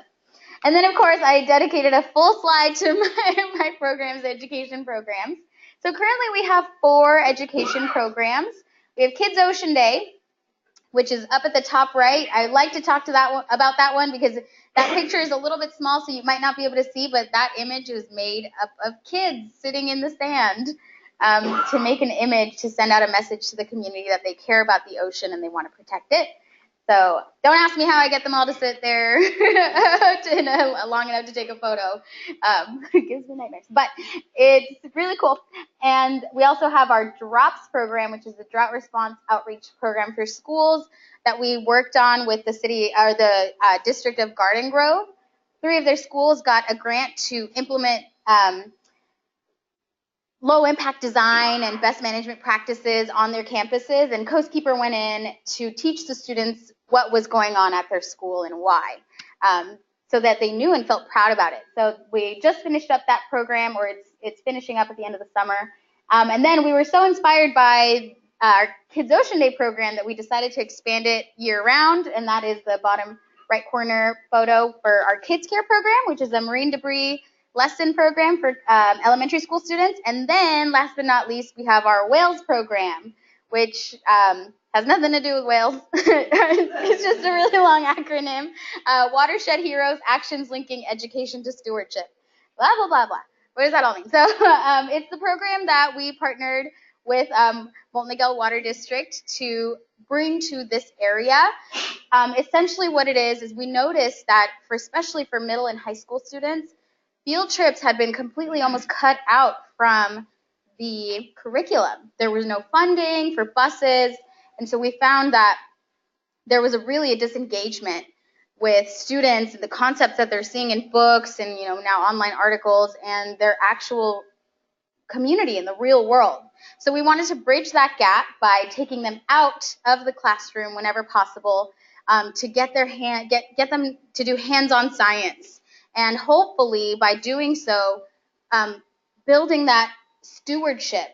and then of course, I dedicated a full slide to my programs, education programs. So currently we have 4 education programs. We have Kids Ocean Day, which is up at the top right. I'd like to talk to about that one because that picture is a little bit small, so you might not be able to see, but that image was made up of kids sitting in the sand to make an image to send out a message to the community that they care about the ocean and they want to protect it. So don't ask me how I get them all to sit there long enough to take a photo. It gives me nightmares, but it's really cool. And we also have our Drops program, which is the drought response outreach program for schools that we worked on with the city or the district of Garden Grove. 3 of their schools got a grant to implement low impact design and best management practices on their campuses, and Coastkeeper went in to teach the students what was going on at their school and why, so that they knew and felt proud about it. So we just finished up that program, or it's finishing up at the end of the summer, and then we were so inspired by our Kids Ocean Day program that we decided to expand it year round, and that is the bottom right corner photo for our Kids Care program, which is a marine debris lesson program for elementary school students. And then last but not least, we have our whales program, which has nothing to do with whales. It's just a really long acronym. Watershed Heroes, Actions Linking Education to Stewardship. Blah, blah, blah, blah. What does that all mean? So it's the program that we partnered with Molten Water District to bring to this area. Essentially what it is we noticed that especially for middle and high school students, field trips had been completely almost cut out from the curriculum. There was no funding for buses, and so we found that there was really a disengagement with students and the concepts that they're seeing in books and now online articles and their actual community in the real world. So we wanted to bridge that gap by taking them out of the classroom whenever possible to get them to do hands-on science. And hopefully, by doing so, building that stewardship.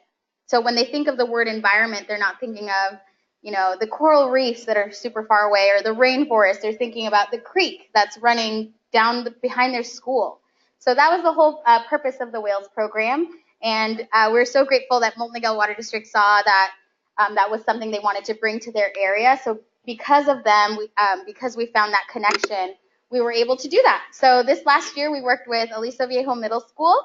So when they think of the word environment, they're not thinking of, the coral reefs that are super far away or the rainforest. They're thinking about the creek that's running down behind their school. So that was the whole purpose of the Whales program. And we're so grateful that Molten Water District saw that that was something they wanted to bring to their area. So because of them, because we found that connection, we were able to do that. So this last year, we worked with Aliso Viejo Middle School.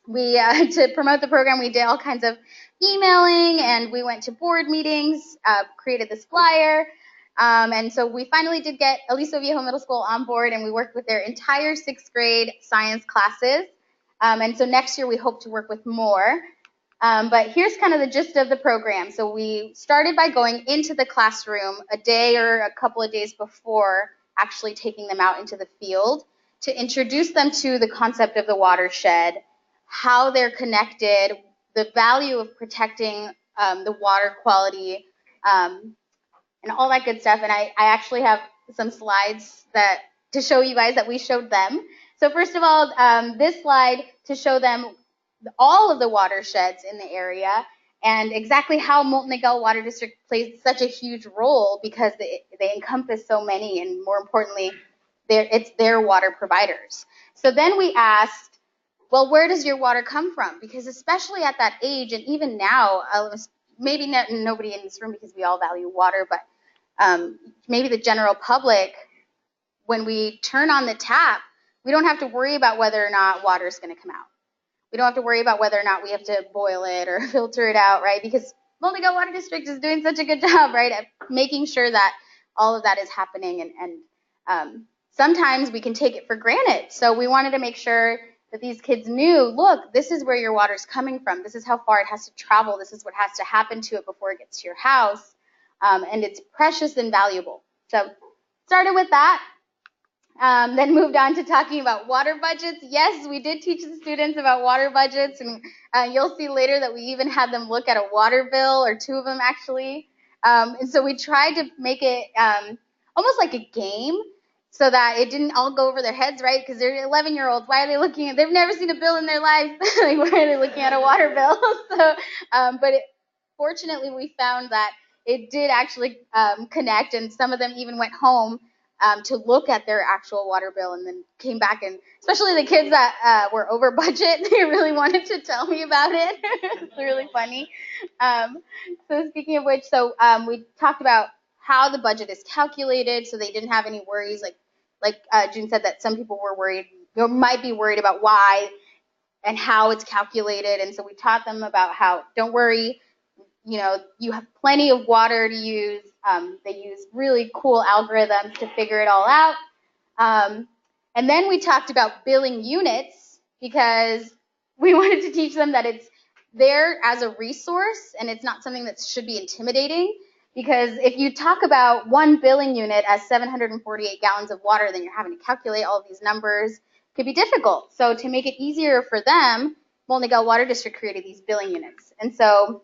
We to promote the program, we did all kinds of emailing, and we went to board meetings, created this flyer, and so we finally did get Aliso Viejo Middle School on board, and we worked with their entire 6th grade science classes. And so next year, we hope to work with more. But here's kind of the gist of the program. So we started by going into the classroom a day or a couple of days before actually taking them out into the field to introduce them to the concept of the watershed, how they're connected, the value of protecting the water quality, and all that good stuff. And I actually have some slides to show you guys that we showed them. So first of all, this slide to show them all of the watersheds in the area and exactly how Molten Water District plays such a huge role because they encompass so many, and more importantly, it's their water providers. So then we asked, well, where does your water come from? Because especially at that age, and even now, maybe nobody in this room because we all value water, but maybe the general public, when we turn on the tap, we don't have to worry about whether or not water is going to come out. We don't have to worry about whether or not we have to boil it or filter it out, right? Because Molten Water District is doing such a good job, right, at making sure that all of that is happening. And sometimes we can take it for granted. So we wanted to make sure that these kids knew, look, this is where your water's coming from. This is how far it has to travel. This is what has to happen to it before it gets to your house. And it's precious and valuable. So started with that. Then moved on to talking about water budgets. Yes, we did teach the students about water budgets, and you'll see later that we even had them look at a water bill, or 2 of them actually. And so we tried to make it almost like a game, so that it didn't all go over their heads, right? Because they're 11-year-olds. Why are they looking at? They've never seen a bill in their life. Like, why are they looking at a water bill? So, but fortunately, we found that it did actually connect, and some of them even went home to look at their actual water bill, and then came back, and especially the kids that were over budget, they really wanted to tell me about it. It's really funny. So speaking of which, so we talked about how the budget is calculated, so they didn't have any worries. Like June said, that some people were worried, or might be worried about why and how it's calculated, and so we taught them about how, don't worry, you have plenty of water to use. They use really cool algorithms to figure it all out. And then we talked about billing units, because we wanted to teach them that it's there as a resource, and it's not something that should be intimidating. Because if you talk about one billing unit as 748 gallons of water, then you're having to calculate all of these numbers. It could be difficult. So to make it easier for them, Molten Water District created these billing units. And so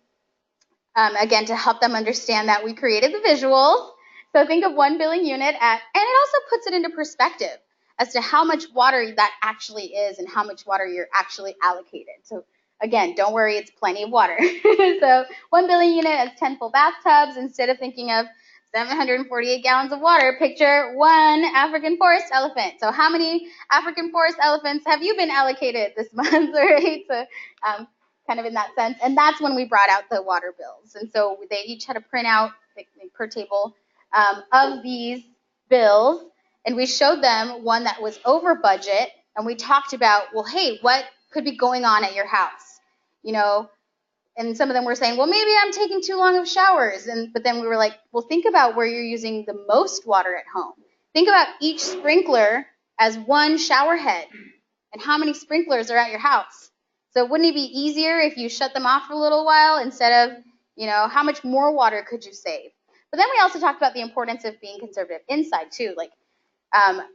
again, to help them understand that, we created the visuals. So think of one billing unit and it also puts it into perspective as to how much water that actually is and how much water you're actually allocated. So again, don't worry, it's plenty of water. So 1 billing unit has 10 full bathtubs. Instead of thinking of 748 gallons of water, picture 1 African forest elephant. So how many African forest elephants have you been allocated this month, right? So kind of in that sense. And that's when we brought out the water bills. And so they each had a printout per table of these bills. And we showed them one that was over budget. And we talked about, well, hey, what could be going on at your house? And some of them were saying, well, maybe I'm taking too long of showers. But then we were like, well, think about where you're using the most water at home. Think about each sprinkler as 1 shower head and how many sprinklers are at your house. So wouldn't it be easier if you shut them off for a little while instead of, how much more water could you save? But then we also talked about the importance of being conservative inside too. Like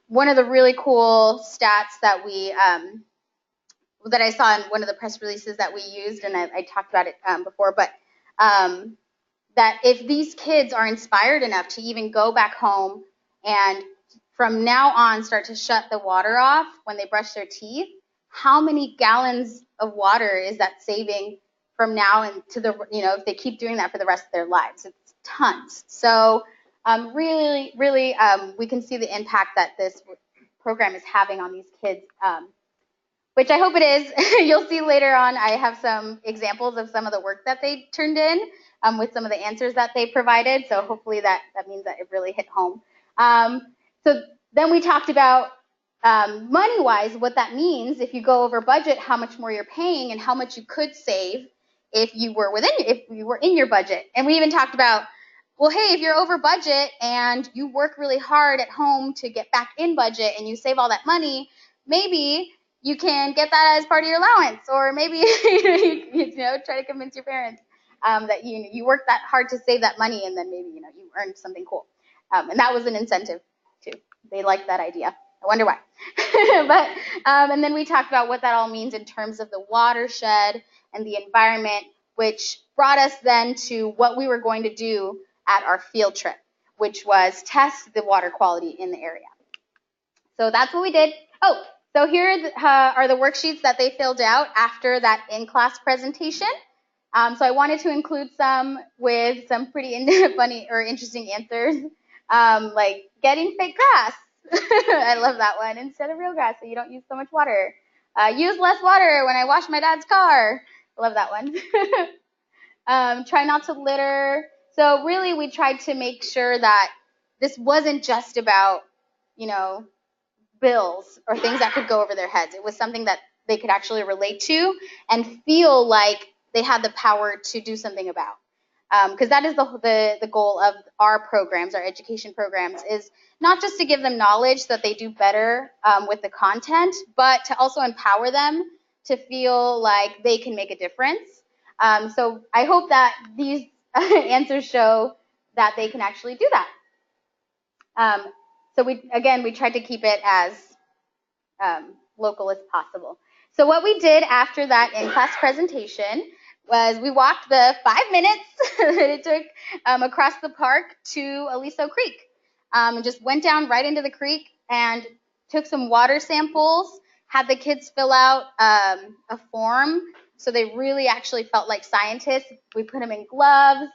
one of the really cool stats that that I saw in one of the press releases that we used, and I talked about it before, but that if these kids are inspired enough to even go back home and from now on start to shut the water off when they brush their teeth, how many gallons of water is that saving from now and to the, if they keep doing that for the rest of their lives? It's tons. So really, we can see the impact that this program is having on these kids, which I hope it is. You'll see later on, I have some examples of some of the work that they turned in with some of the answers that they provided. So hopefully that means that it really hit home. So then we talked about money-wise, what that means if you go over budget, how much more you're paying and how much you could save if you were in your budget. And we even talked about, well, hey, if you're over budget and you work really hard at home to get back in budget and you save all that money, maybe you can get that as part of your allowance, or maybe try to convince your parents that you worked that hard to save that money, and then maybe you earned something cool. And that was an incentive too. They liked that idea. I wonder why. But and then we talked about what that all means in terms of the watershed and the environment, which brought us then to what we were going to do at our field trip, which was test the water quality in the area. So that's what we did. Oh, so here are the worksheets that they filled out after that in-class presentation. So I wanted to include some with some pretty funny or interesting answers, like getting fake grass. I love that one. Instead of real grass, so you don't use so much water. Use less water when I wash my dad's car. I love that one. Try not to litter. So really, we tried to make sure that this wasn't just about, bills or things that could go over their heads. It was something that they could actually relate to and feel like they had the power to do something about. Because that is the goal of our programs, our education programs, is not just to give them knowledge so that they do better with the content, but to also empower them to feel like they can make a difference. So I hope that these answers show that they can actually do that. So we tried to keep it as local as possible. So what we did after that in-class presentation was we walked the 5 minutes that it took across the park to Aliso Creek. And just went down right into the creek and took some water samples, had the kids fill out a form so they really actually felt like scientists. We put them in gloves,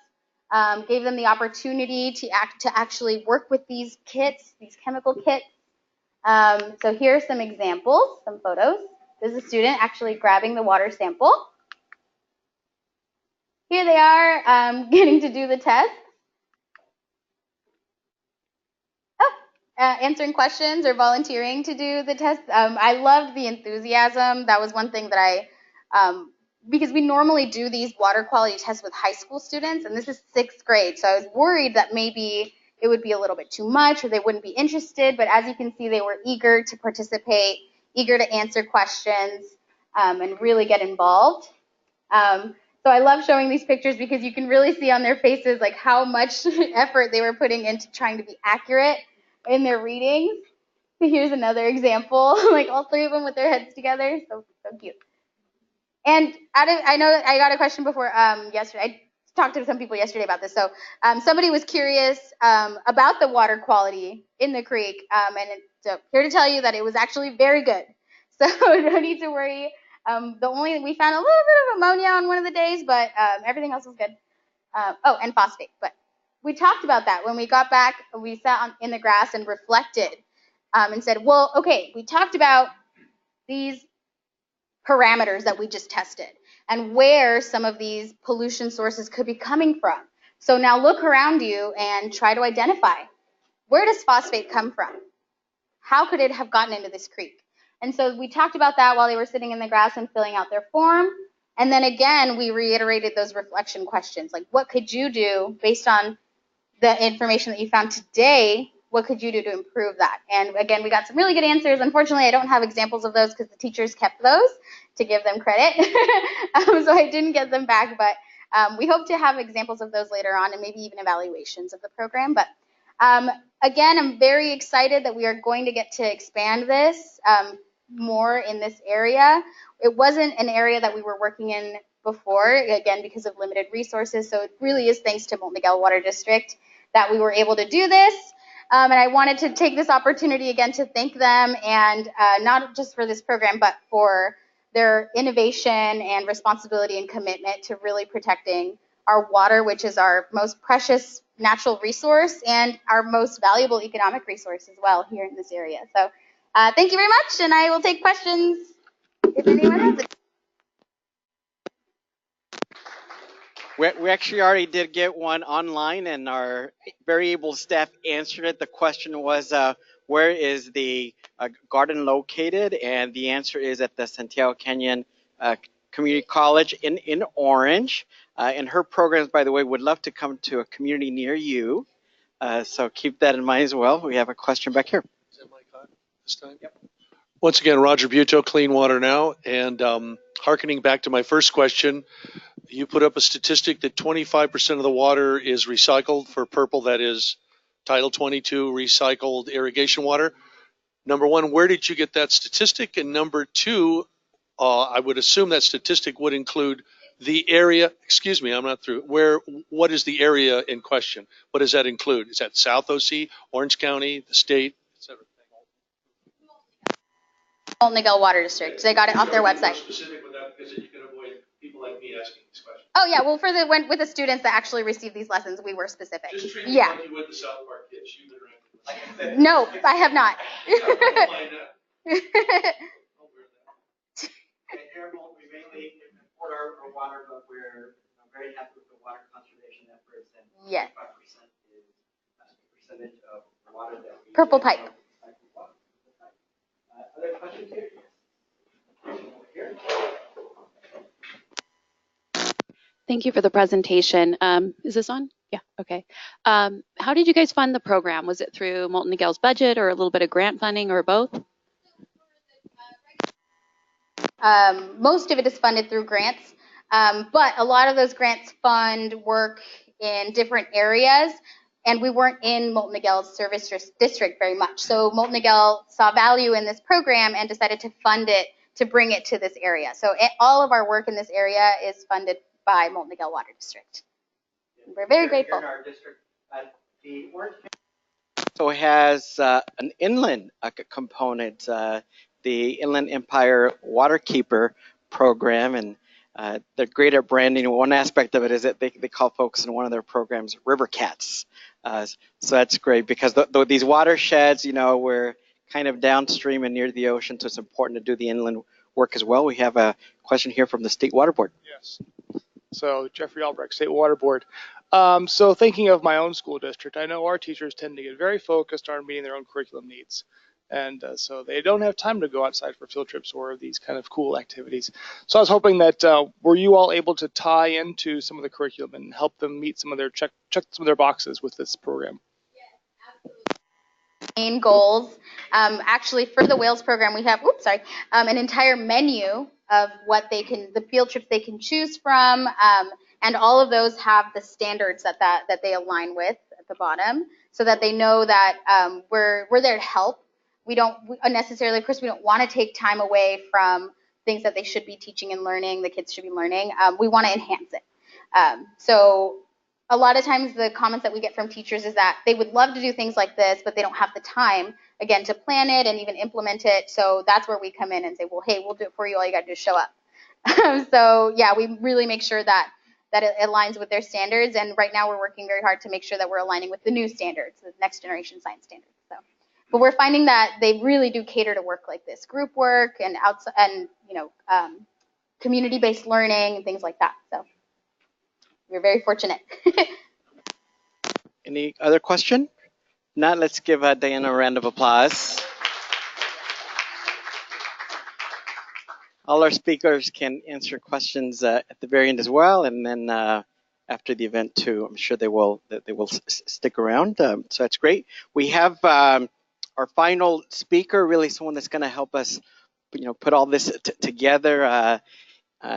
gave them the opportunity to actually work with these kits, these chemical kits. So here are some examples, some photos. This is a student actually grabbing the water sample. Here they are getting to do the test. Answering questions or volunteering to do the test. I loved the enthusiasm. That was one thing that because we normally do these water quality tests with high school students, and this is 6th grade, so I was worried that maybe it would be a little bit too much or they wouldn't be interested, but as you can see, they were eager to participate, eager to answer questions, and really get involved. So I love showing these pictures because you can really see on their faces like how much effort they were putting into trying to be accurate in their readings. Here's another example, like all 3 of them with their heads together, so cute. And I know I got a question before yesterday. I talked to some people yesterday about this. So somebody was curious about the water quality in the creek, so here to tell you that it was actually very good. So no need to worry. We found a little bit of ammonia on one of the days, but everything else was good. And phosphate. But we talked about that when we got back. We sat in the grass and reflected and said, well, okay, we talked about these parameters that we just tested and where some of these pollution sources could be coming from. So now look around you and try to identify, where does phosphate come from? How could it have gotten into this creek? And so we talked about that while they were sitting in the grass and filling out their form. And then again, we reiterated those reflection questions, like what could you do based on the information that you found today? What could you do to improve that? And again, we got some really good answers. Unfortunately, I don't have examples of those because the teachers kept those to give them credit. So I didn't get them back, but we hope to have examples of those later on and maybe even evaluations of the program. But again, I'm very excited that we are going to get to expand this more in this area. It wasn't an area that we were working in before, again, because of limited resources. So it really is thanks to Molten Water District that we were able to do this. And I wanted to take this opportunity again to thank them, and not just for this program, but for their innovation and responsibility and commitment to really protecting our water, which is our most precious natural resource and our most valuable economic resource as well here in this area. So thank you very much, and I will take questions if anyone has it. We actually already did get one online, and our very able staff answered it. The question was, where is the garden located? And the answer is at the Santiago Canyon Community College in Orange. And her programs, by the way, would love to come to a community near you. So keep that in mind as well. We have a question back here. Is that mic on this time? Yep. Once again, Roger Buto, Clean Water Now. And hearkening back to my first question, you put up a statistic that 25% of the water is recycled. For purple, that is Title 22 recycled irrigation water. Number one, where did you get that statistic? And number two, I would assume that statistic would include the area. Excuse me, I'm not through. What is the area in question? What does that include? Is that South OC, Orange County, the state, etc.? Molten Water District. They got it off their website. Specific with that because you can avoid people like me asking these questions. Oh yeah, well with the students that actually received these lessons, we were specific. Just treat yeah. like you would the South Park kids. You No, I have not. Here at Molten, we mainly import our water, but we're very happy with the water conservation efforts, and 25% is a percentage of water that we Purple pipe. Other questions here? Here. Thank you for the presentation. Is this on? Yeah, okay. How did you guys fund the program? Was it through Molten Miguel's budget or a little bit of grant funding or both? Most of it is funded through grants, but a lot of those grants fund work in different areas. and we weren't in Molten Miguel's service district very much. So Molten Miguel saw value in this program and decided to fund it to bring it to this area. So all of our work in this area is funded by Molten Miguel Water District. We're very grateful. Here in our district, the Orange So it has an inland component, the Inland Empire Waterkeeper program, and they're great at branding. One aspect of it is that they call folks in one of their programs river cats. So that's great because these watersheds, we're kind of downstream and near the ocean, so it's important to do the inland work as well. We have a question here from the State Water Board. Yes. So Jeffrey Albrecht, State Water Board. So thinking of my own school district, I know our teachers tend to get very focused on meeting their own curriculum needs. And so they don't have time to go outside for field trips or these kind of cool activities. So I was hoping that were you all able to tie into some of the curriculum and help them meet some of their check some of their boxes with this program? Main goals. Actually, for the Whales program, we have an entire menu of what the field trips they can choose from, and all of those have the standards that they align with at the bottom, so that they know that we're there to help. We don't unnecessarily, of course, we don't want to take time away from things that they should be teaching and learning. The kids should be learning. We want to enhance it. So a lot of times the comments that we get from teachers is that they would love to do things like this, but they don't have the time, again, to plan it and even implement it. So that's where we come in and say, well, hey, we'll do it for you. All you got to do is show up. So yeah, we really make sure that it aligns with their standards. And right now we're working very hard to make sure that we're aligning with the new standards, the next generation science standards. So, but we're finding that they really do cater to work like this, group work and outside, and community-based learning and things like that. So we're very fortunate. Any other question? Not, let's give Diana a round of applause. All our speakers can answer questions at the very end as well, and then after the event too. I'm sure they will stick around. So that's great. We have our final speaker, really someone that's going to help us, put all this together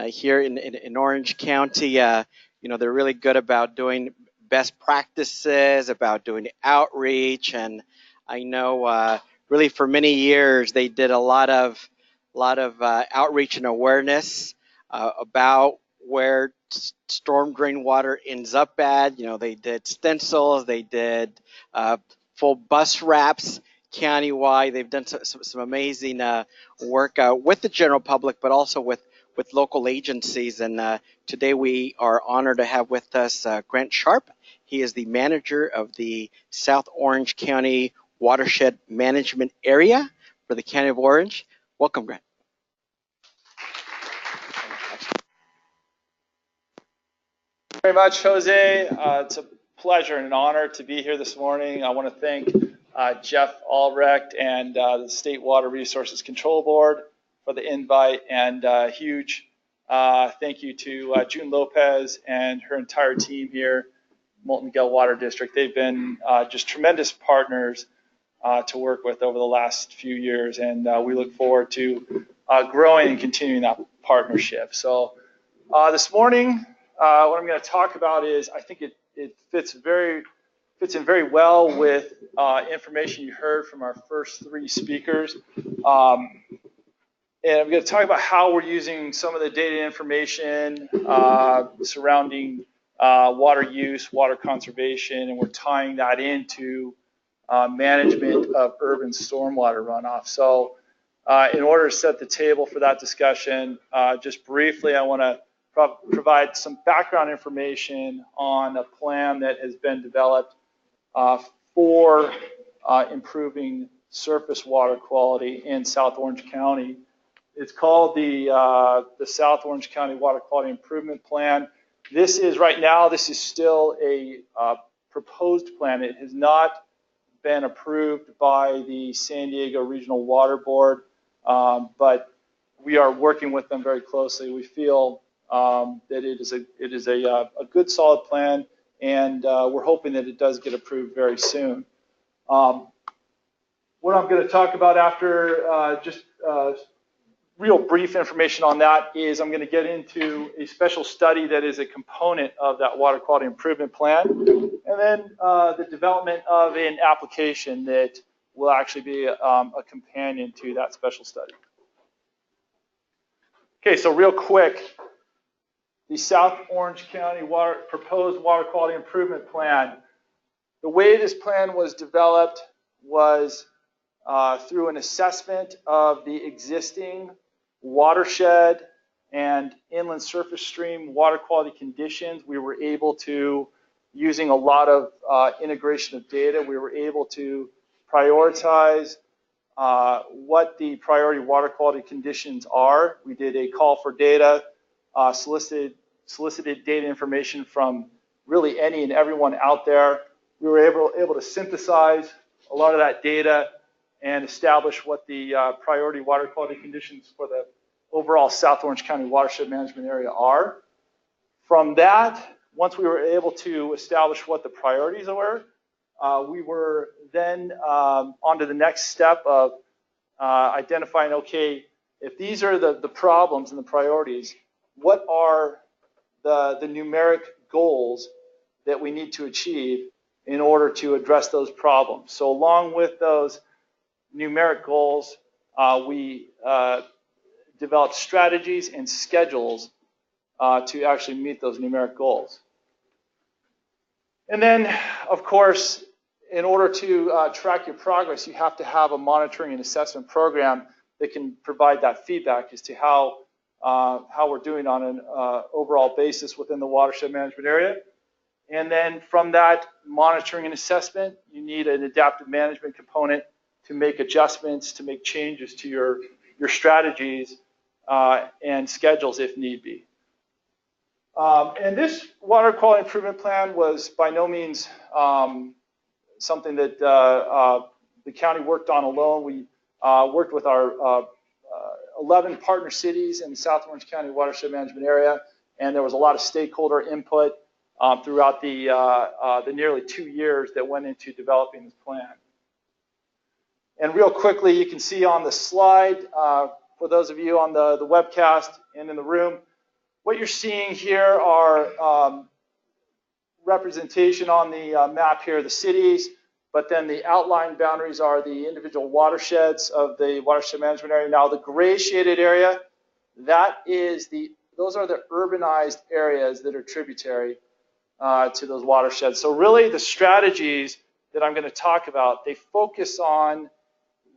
here in Orange County. They're really good about doing best practices, about doing outreach, and I know really for many years they did a lot of outreach and awareness about where storm drain water ends up at. They did stencils, they did full bus wraps countywide. They've done some amazing work with the general public, but also with local agencies. And today we are honored to have with us Grant Sharp. He is the manager of the South Orange County Watershed Management Area for the County of Orange. Welcome, Grant. Thank you very much, Jose. It's a pleasure and an honor to be here this morning. I want to thank Jeff Albrecht and the State Water Resources Control Board for the invite, and huge thank you to June Lopez and her entire team here, Molten Miguel Water District. They've been just tremendous partners to work with over the last few years, and we look forward to growing and continuing that partnership. So this morning, what I'm going to talk about is, I think it fits in very well with information you heard from our first three speakers. And I'm going to talk about how we're using some of the data information surrounding water use, water conservation, and we're tying that into management of urban stormwater runoff. So in order to set the table for that discussion, just briefly, I want to provide some background information on a plan that has been developed for improving surface water quality in South Orange County. It's called the South Orange County Water Quality Improvement Plan. This is still a proposed plan. It has not been approved by the San Diego Regional Water Board, but we are working with them very closely. We feel that it is a good, solid plan, and we're hoping that it does get approved very soon. What I'm going to talk about after real brief information on that is I'm going to get into a special study that is a component of that water quality improvement plan, and then the development of an application that will actually be a companion to that special study. Okay, so real quick, the South Orange County proposed water quality improvement plan. The way this plan was developed was through an assessment of the existing watershed and inland surface stream water quality conditions. We were able to, using a lot of integration of data, we were able to prioritize what the priority water quality conditions are. We did a call for data, solicited data information from really any and everyone out there. We were able to synthesize a lot of that data and establish what the priority water quality conditions for the overall South Orange County watershed management area are. From that, once we were able to establish what the priorities were, we were then on to the next step of identifying, okay, if these are the problems and the priorities, what are the numeric goals that we need to achieve in order to address those problems? So along with those numeric goals, we developed strategies and schedules to actually meet those numeric goals. And then, of course, in order to track your progress, you have to have a monitoring and assessment program that can provide that feedback as to how we're doing on an overall basis within the watershed management area. And then from that monitoring and assessment, you need an adaptive management component to make adjustments, to make changes to your strategies and schedules if need be. And this water quality improvement plan was by no means something that the county worked on alone. We worked with our 11 partner cities in the South Orange County watershed management area, and there was a lot of stakeholder input throughout the nearly 2 years that went into developing this plan. And real quickly, you can see on the slide, for those of you on the webcast and in the room, what you're seeing here are representation on the map here of the cities, but then the outline boundaries are the individual watersheds of the watershed management area. Now the gray shaded area, those are the urbanized areas that are tributary to those watersheds. So really the strategies that I'm going to talk about, they focus on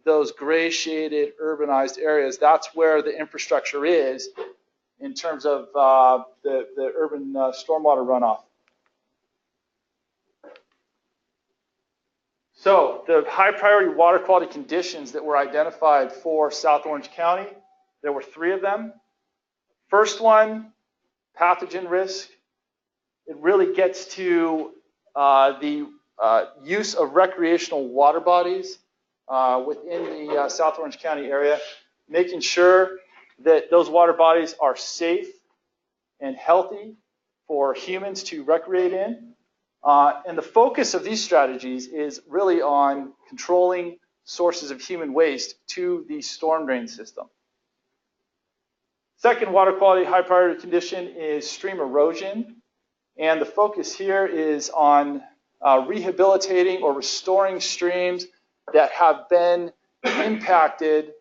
those gray shaded urbanized areas. That's where the infrastructure is in terms of the urban stormwater runoff. So the high priority water quality conditions that were identified for South Orange County, there were 3 of them. First one, pathogen risk. It really gets to the use of recreational water bodies within the South Orange County area, making sure that those water bodies are safe and healthy for humans to recreate in. And the focus of these strategies is really on controlling sources of human waste to the storm drain system. Second water quality high priority condition is stream erosion. And the focus here is on rehabilitating or restoring streams that have been impacted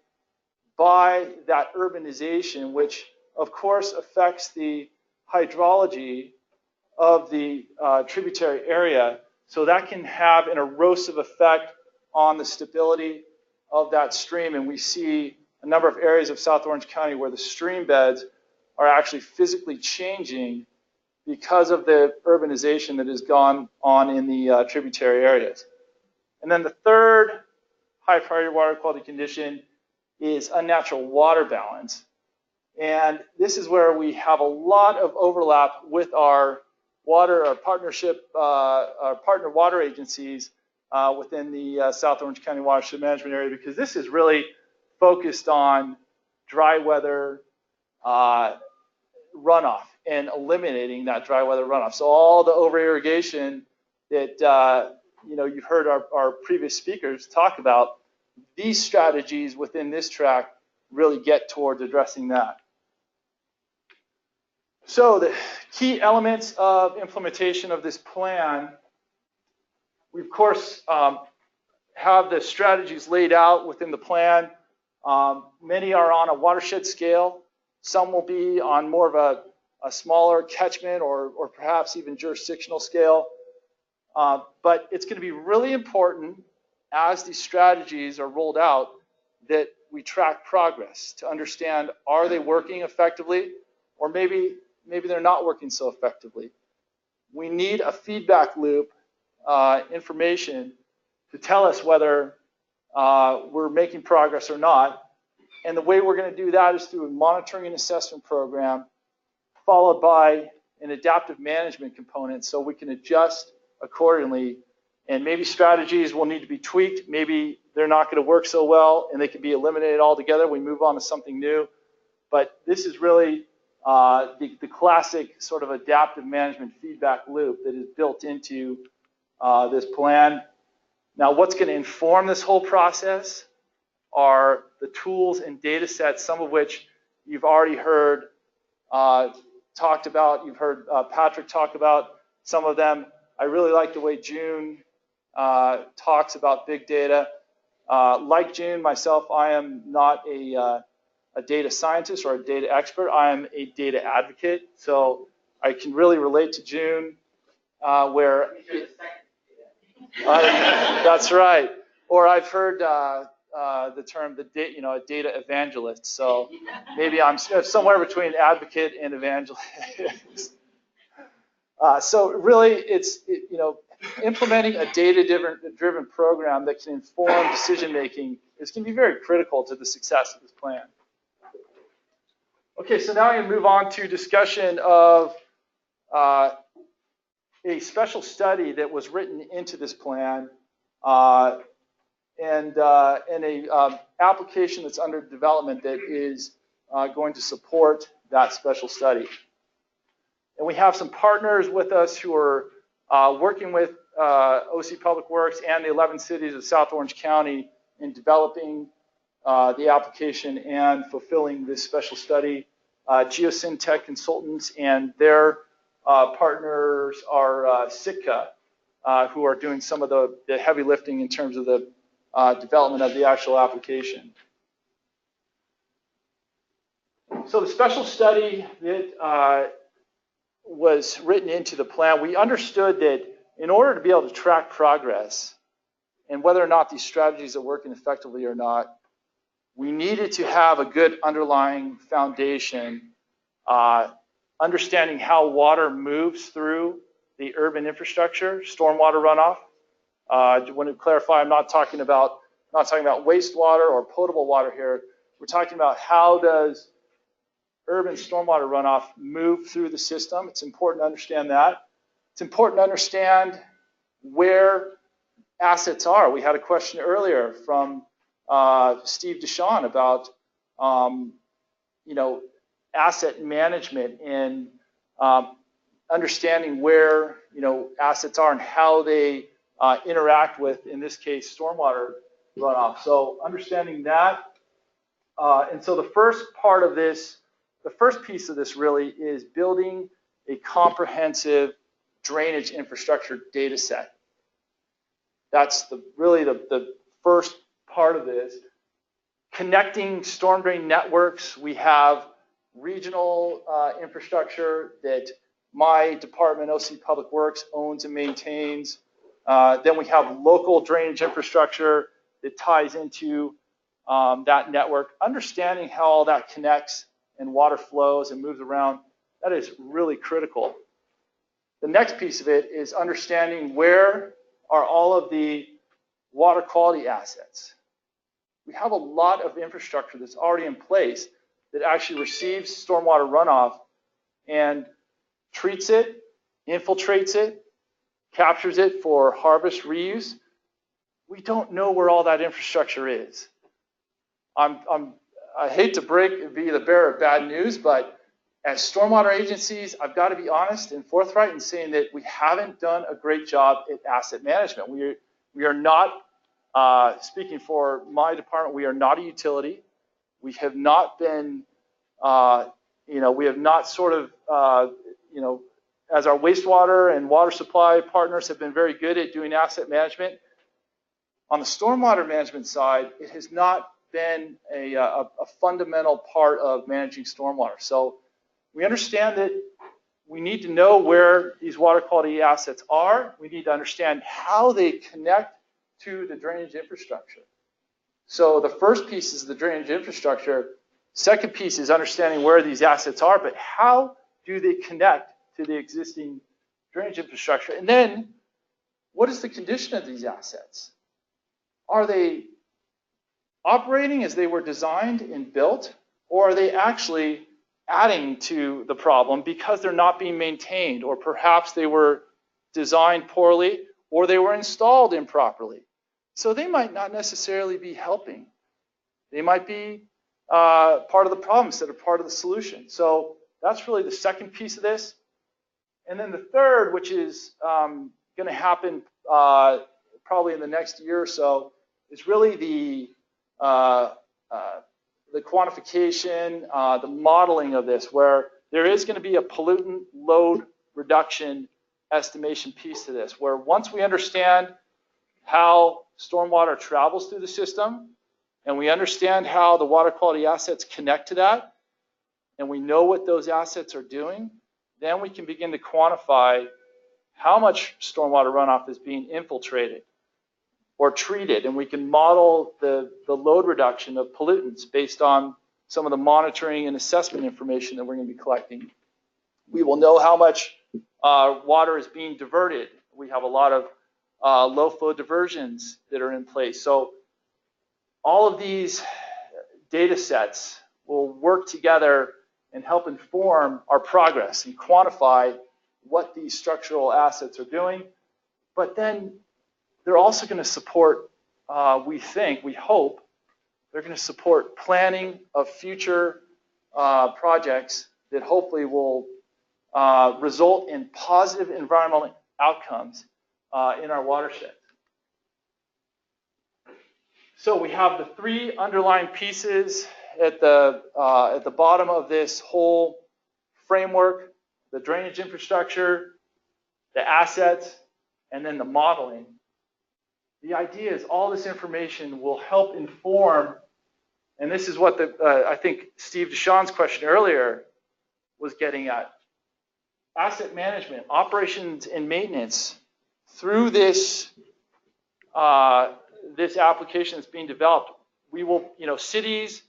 by that urbanization, which of course affects the hydrology of the tributary area. So that can have an erosive effect on the stability of that stream. And we see a number of areas of South Orange County where the stream beds are actually physically changing because of the urbanization that has gone on in the tributary areas. And then the third high priority water quality condition is unnatural water balance. And this is where we have a lot of overlap with our partnership, our partner water agencies within the South Orange County watershed management area, because this is really focused on dry weather runoff and eliminating that dry weather runoff. So all the over irrigation that you've heard our previous speakers talk about, these strategies within this track really get towards addressing that. So the key elements of implementation of this plan, we of course have the strategies laid out within the plan. Many are on a watershed scale. Some will be on more of a smaller catchment or perhaps even jurisdictional scale. But it's going to be really important as these strategies are rolled out that we track progress to understand, are they working effectively, or maybe they're not working so effectively. We need a feedback loop information to tell us whether we're making progress or not. And the way we're going to do that is through a monitoring and assessment program, followed by an adaptive management component so we can adjust accordingly. And maybe strategies will need to be tweaked. Maybe they're not going to work so well and they can be eliminated altogether. We move on to something new. But this is really the classic sort of adaptive management feedback loop that is built into this plan. Now, what's going to inform this whole process are the tools and data sets, some of which you've already heard talked about. You've heard Patrick talk about some of them. I really like the way June talks about big data. Like June, myself, I am not a data scientist or a data expert. I am a data advocate. So I can really relate to June where... that's right. Or I've heard the term, a data evangelist. So maybe I'm somewhere between advocate and evangelist. So really, it's implementing a data-driven program that can inform decision-making is going to be very critical to the success of this plan. Okay, so now I'm going to move on to discussion of a special study that was written into this plan and a application that's under development that is going to support that special study. And we have some partners with us who are working with OC Public Works and the 11 cities of South Orange County in developing the application and fulfilling this special study. GeoSyntech Consultants and their partners are Sitka, who are doing some of the heavy lifting in terms of the development of the actual application. So the special study that was written into the plan, we understood that in order to be able to track progress and whether or not these strategies are working effectively or not, we needed to have a good underlying foundation, understanding how water moves through the urban infrastructure, stormwater runoff. I want to clarify, I'm not talking about wastewater or potable water here. We're talking about how does urban stormwater runoff move through the system. It's important to understand that. It's important to understand where assets are. We had a question earlier from Steve Deshawn about asset management and understanding where assets are and how they interact with, in this case, stormwater runoff. So understanding that, and so the first piece of this really is building a comprehensive drainage infrastructure data set. That's really the first part of this. Connecting storm drain networks, we have regional infrastructure that my department, OC Public Works, owns and maintains. Then we have local drainage infrastructure that ties into that network. Understanding how all that connects and water flows and moves around, that is really critical. The next piece of it is understanding where are all of the water quality assets. We have a lot of infrastructure that's already in place that actually receives stormwater runoff and treats it, infiltrates it, captures it for harvest reuse. We don't know where all that infrastructure is. I hate to be the bearer of bad news, but as stormwater agencies, I've got to be honest and forthright in saying that we haven't done a great job at asset management. We are not, speaking for my department, we are not a utility. We have not been, we have not sort of, as our wastewater and water supply partners have been very good at doing asset management. On the stormwater management side, it has not been a fundamental part of managing stormwater. So we understand that we need to know where these water quality assets are. We need to understand how they connect to the drainage infrastructure. So the first piece is the drainage infrastructure. Second piece is understanding where these assets are, but how do they connect to the existing drainage infrastructure? And then, what is the condition of these assets? Are they operating as they were designed and built, or are they actually adding to the problem because they're not being maintained, or perhaps they were designed poorly, or they were installed improperly? So they might not necessarily be helping. They might be part of the problem instead of part of the solution. So that's really the second piece of this. And then the third, which is going to happen probably in the next year or so, is really the quantification, the modeling of this, where there is going to be a pollutant load reduction estimation piece to this, where once we understand how stormwater travels through the system, and we understand how the water quality assets connect to that, and we know what those assets are doing, then we can begin to quantify how much stormwater runoff is being infiltrated or treated, and we can model the load reduction of pollutants based on some of the monitoring and assessment information that we're going to be collecting. We will know how much water is being diverted. We have a lot of low flow diversions that are in place. So all of these data sets will work together and help inform our progress and quantify what these structural assets are doing. But then they're also going to support, we hope, they're going to support planning of future projects that hopefully will result in positive environmental outcomes in our watershed. So we have the three underlying pieces at the bottom of this whole framework: the drainage infrastructure, the assets, and then the modeling. The idea is all this information will help inform, and this is what I think Steve Deshawn's question earlier was getting at. Asset management, operations and maintenance through this this application that's being developed. We will, cities,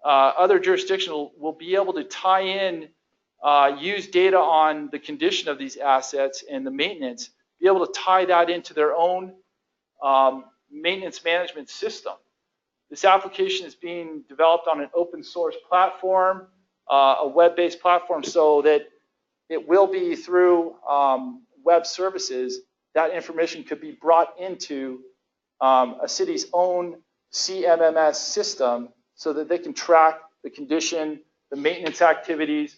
other jurisdictions will be able to tie in, use data on the condition of these assets and the maintenance, be able to tie that into their own maintenance management system. This application is being developed on an open source platform, a web-based platform, so that it will be through web services. That information could be brought into a city's own CMMS system so that they can track the condition, the maintenance activities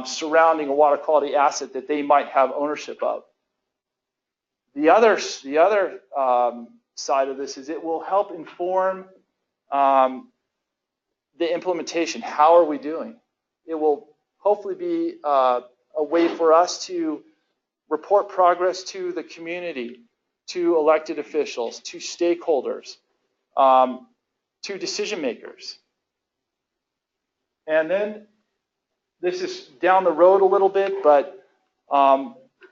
surrounding a water quality asset that they might have ownership of. The other side of this is it will help inform the implementation. How are we doing? It will hopefully be a way for us to report progress to the community, to elected officials, to stakeholders, to decision makers. And then this is down the road a little bit, but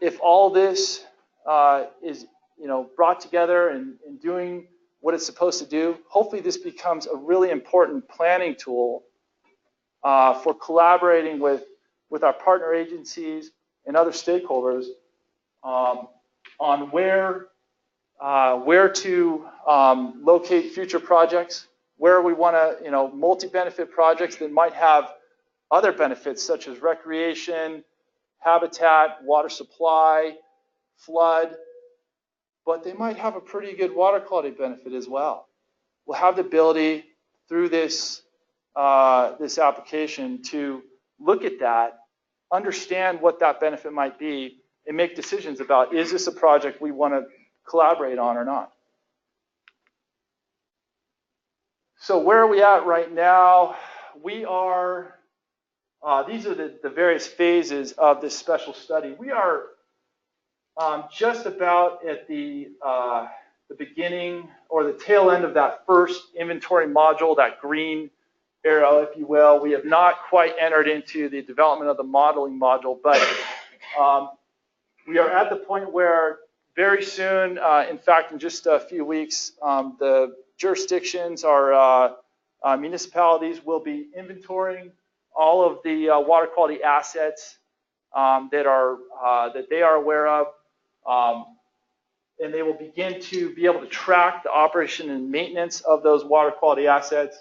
if all this is brought together and doing what it's supposed to do, hopefully this becomes a really important planning tool for collaborating with our partner agencies and other stakeholders on where to locate future projects, where we want to, multi-benefit projects that might have other benefits such as recreation, habitat, water supply, flood, but they might have a pretty good water quality benefit as well. We'll have the ability through this application to look at that, understand what that benefit might be, and make decisions about, is this a project we want to collaborate on or not? So where are we at right now? We are, these are the various phases of this special study. We are just about at the beginning or the tail end of that first inventory module, that green arrow, if you will. We have not quite entered into the development of the modeling module, but we are at the point where very soon, in fact, in just a few weeks, the jurisdictions, our municipalities will be inventorying all of the water quality assets that they are aware of, and they will begin to be able to track the operation and maintenance of those water quality assets.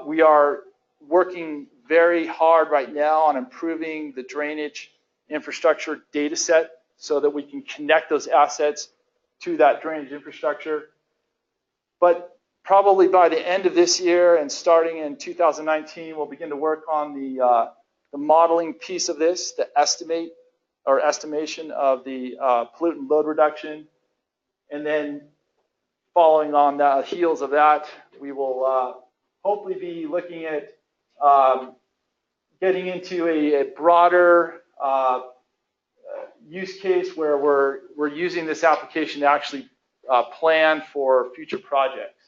We are working very hard right now on improving the drainage infrastructure data set so that we can connect those assets to that drainage infrastructure. But probably by the end of this year and starting in 2019, we'll begin to work on the modeling piece of this, the estimation of the pollutant load reduction. And then following on the heels of that, we will hopefully be looking at getting into a broader use case where we're using this application to actually plan for future projects.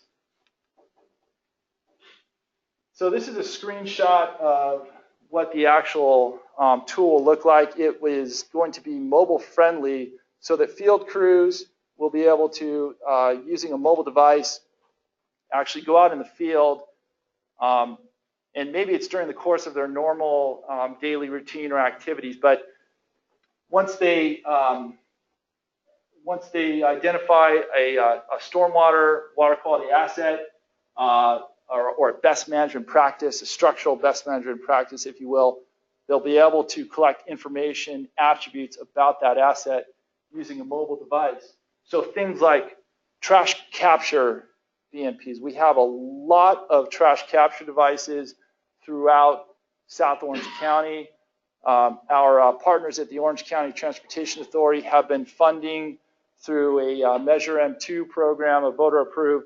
So this is a screenshot of what the actual tool will look like. It is going to be mobile friendly so that field crews will be able to, using a mobile device, actually go out in the field, and maybe it's during the course of their normal daily routine or activities, but once they identify a stormwater water quality asset or a best management practice, a structural best management practice, if you will, they'll be able to collect information, attributes about that asset using a mobile device. So things like trash capture BMPs. We have a lot of trash capture devices throughout South Orange County. Our partners at the Orange County Transportation Authority have been funding through a Measure M2 program, a voter-approved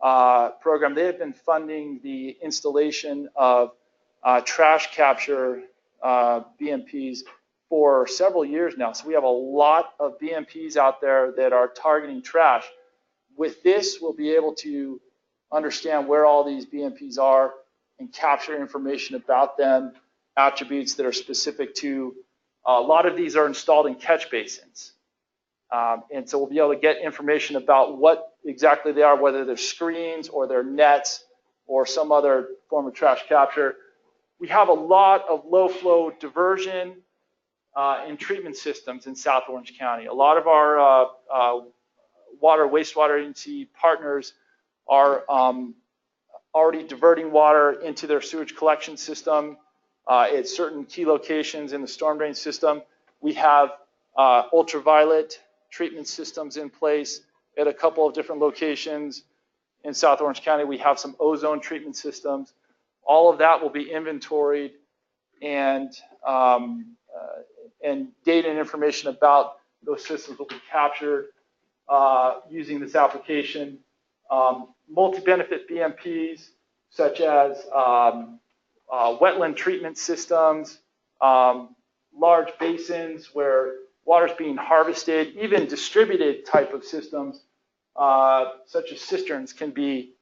program. They have been funding the installation of trash capture BMPs for several years now. So we have a lot of BMPs out there that are targeting trash. With this, we'll be able to understand where all these BMPs are and capture information about them, attributes that are specific to, a lot of these are installed in catch basins. And so we'll be able to get information about what exactly they are, whether they're screens or they're nets or some other form of trash capture. We have a lot of low flow diversion and treatment systems in South Orange County. A lot of our wastewater agency partners are already diverting water into their sewage collection system at certain key locations in the storm drain system. We have ultraviolet treatment systems in place at a couple of different locations in South Orange County. We have some ozone treatment systems. All of that will be inventoried, and data and information about those systems will be captured using this application. Multi-benefit BMPs, such as wetland treatment systems, large basins where water is being harvested, even distributed type of systems, such as cisterns, can be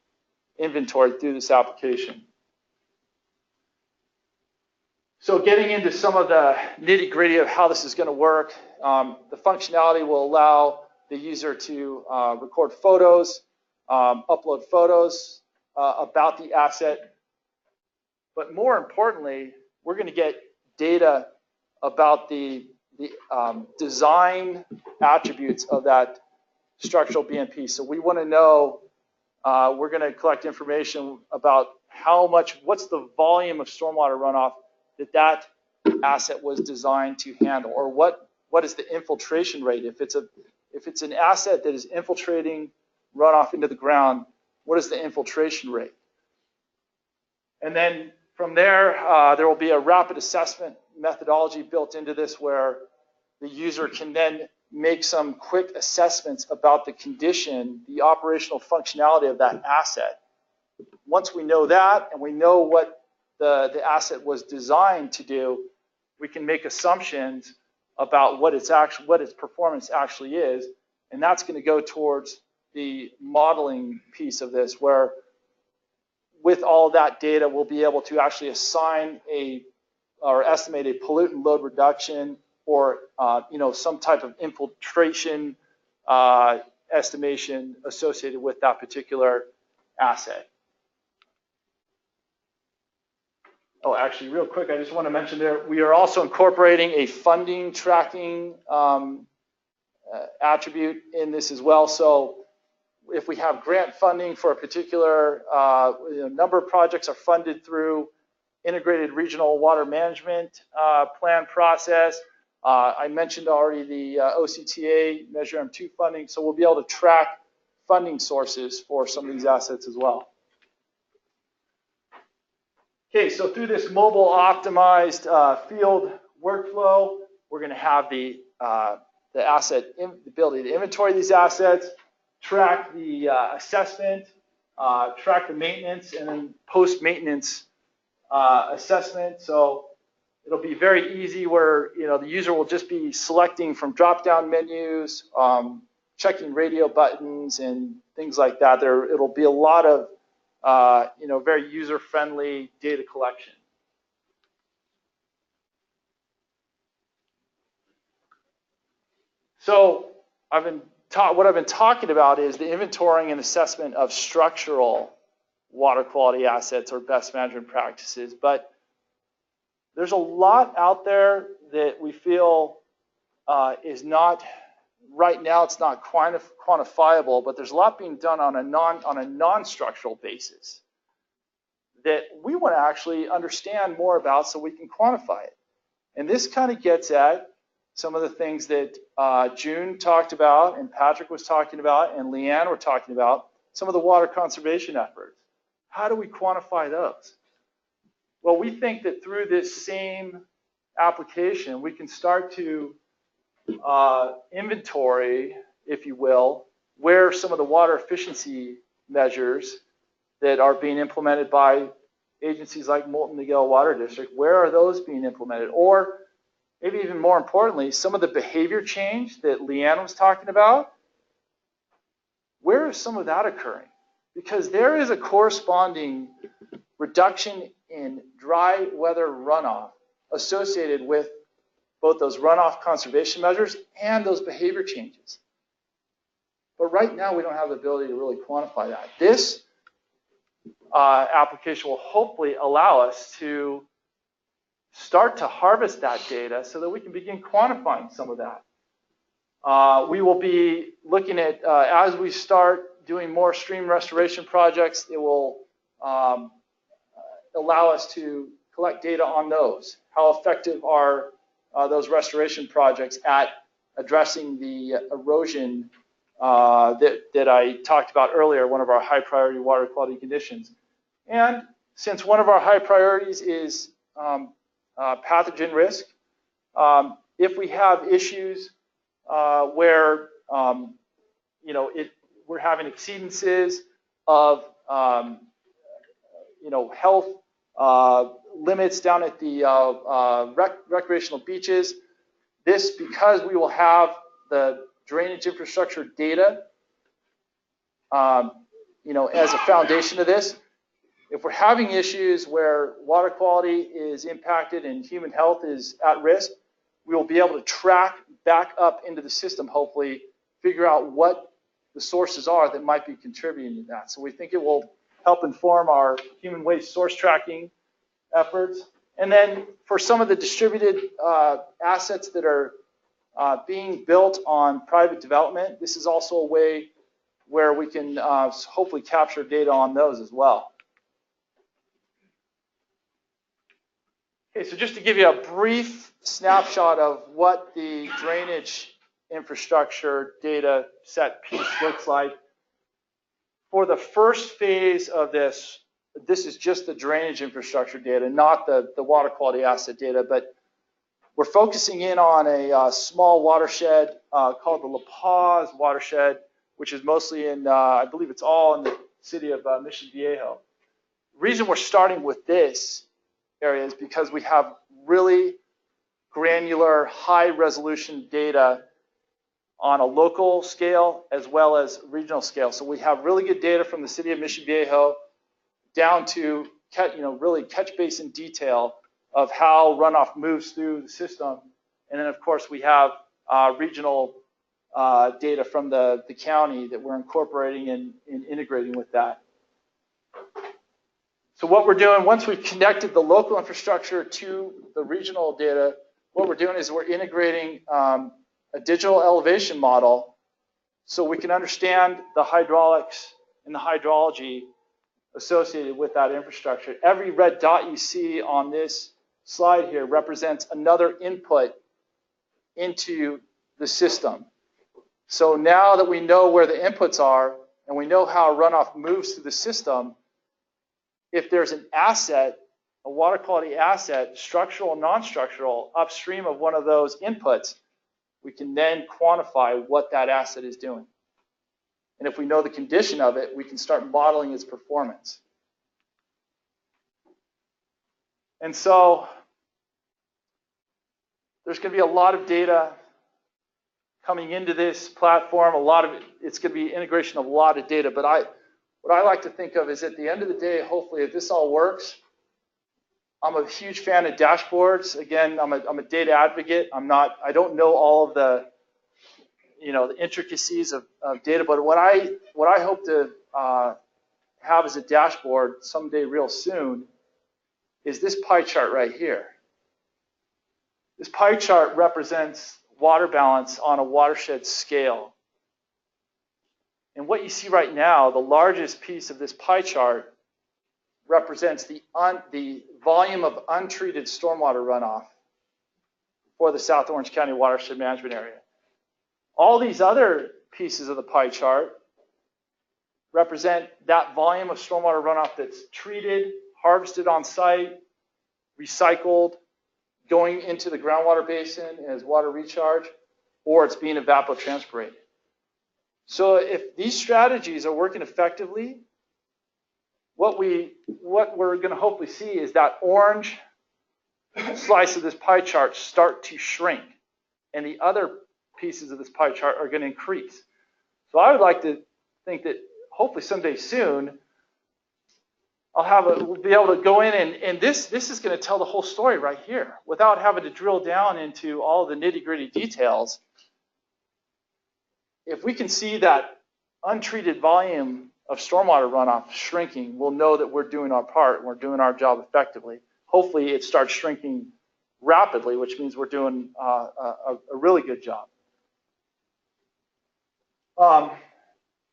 inventoried through this application. So getting into some of the nitty-gritty of how this is going to work, the functionality will allow the user to record photos, upload photos about the asset. But more importantly, we're going to get data about the design attributes of that structural BMP. So we want to know, we're going to collect information about what's the volume of stormwater runoff that asset was designed to handle, or what is the infiltration rate? If it's an asset that is infiltrating runoff into the ground, what is the infiltration rate? And then from there, there will be a rapid assessment methodology built into this where the user can then make some quick assessments about the condition, the operational functionality of that asset. once we know that and we know what the asset was designed to do, we can make assumptions about what its performance actually is, and that's going to go towards the modeling piece of this, where with all that data, we'll be able to actually assign or estimate a pollutant load reduction or some type of infiltration estimation associated with that particular asset. Oh, actually, real quick, I just want to mention there, we are also incorporating a funding tracking attribute in this as well. So if we have grant funding for a particular number of projects are funded through integrated regional water management plan process. I mentioned already the OCTA Measure M2 funding, so we'll be able to track funding sources for some of these assets as well. Okay, so through this mobile optimized field workflow, we're going to have the ability to inventory these assets, track the assessment, track the maintenance, and then post-maintenance assessment. So it'll be very easy where the user will just be selecting from drop-down menus, checking radio buttons and things like that. It'll be a lot of very user-friendly data collection. So what I've been talking about is the inventorying and assessment of structural water quality assets or best management practices. But there's a lot out there that we feel is not, right now it's not quantifiable, but there's a lot being done on a non-structural basis that we want to actually understand more about so we can quantify it. And this kind of gets at some of the things that June talked about and Patrick was talking about and Leanne were talking about, some of the water conservation efforts. How do we quantify those? Well, we think that through this same application, we can start to inventory, if you will, where some of the water efficiency measures that are being implemented by agencies like Molten Water District, where are those being implemented? Or maybe even more importantly, some of the behavior change that Leanne was talking about, where is some of that occurring? Because there is a corresponding reduction in dry weather runoff associated with both those runoff conservation measures and those behavior changes. But right now, we don't have the ability to really quantify that. This application will hopefully allow us to start to harvest that data so that we can begin quantifying some of that. We will be looking at, as we start doing more stream restoration projects, it will allow us to collect data on those. How effective are those restoration projects at addressing the erosion that I talked about earlier, one of our high priority water quality conditions. And since one of our high priorities is pathogen risk, if we have issues where we're having exceedances of health limits down at the recreational beaches, because we will have the drainage infrastructure data as a foundation of this, if we're having issues where water quality is impacted and human health is at risk, we will be able to track back up into the system, hopefully, figure out what the sources are that might be contributing to that. So we think it will help inform our human waste source tracking efforts. And then for some of the distributed assets that are being built on private development, this is also a way where we can hopefully capture data on those as well. Okay, so just to give you a brief snapshot of what the drainage infrastructure data set piece looks like. For the first phase of this is just the drainage infrastructure data, not the water quality asset data, but we're focusing in on a small watershed called the La Paz watershed, which is mostly in, I believe it's all in the city of Mission Viejo. reason we're starting with this area is because we have really granular, high-resolution data on a local scale as well as regional scale. So we have really good data from the city of Mission Viejo down to really catch basin detail of how runoff moves through the system. And then, of course, we have regional data from the county that we're incorporating and integrating with that. So what we're doing, once we've connected the local infrastructure to the regional data, what we're doing is we're integrating a digital elevation model so we can understand the hydraulics and the hydrology associated with that infrastructure. Every red dot you see on this slide here represents another input into the system. So now that we know where the inputs are and we know how runoff moves through the system, if there's an asset, a water quality asset, structural and non-structural, upstream of one of those inputs, we can then quantify what that asset is doing. And if we know the condition of it, we can start modeling its performance. And so there's going to be a lot of data coming into this platform. It's going to be integration of a lot of data. But what I like to think of is at the end of the day, hopefully, if this all works, I'm a huge fan of dashboards. Again, I'm a data advocate. I don't know all of the intricacies of data, but what I hope to have as a dashboard someday real soon is this pie chart right here. This pie chart represents water balance on a watershed scale. And what you see right now, the largest piece of this pie chart represents the volume of untreated stormwater runoff for the South Orange County Watershed Management Area. All these other pieces of the pie chart represent that volume of stormwater runoff that's treated, harvested on site, recycled, going into the groundwater basin as water recharge, or it's being evapotranspirated. So if these strategies are working effectively, what we're going to hopefully see is that orange slice of this pie chart start to shrink, and the other pieces of this pie chart are going to increase. So I would like to think that hopefully someday soon, we'll be able to go in and this is going to tell the whole story right here without having to drill down into all the nitty-gritty details. If we can see that untreated volume of stormwater runoff shrinking, we'll know that we're doing our part and we're doing our job effectively. Hopefully it starts shrinking rapidly, which means we're doing a really good job.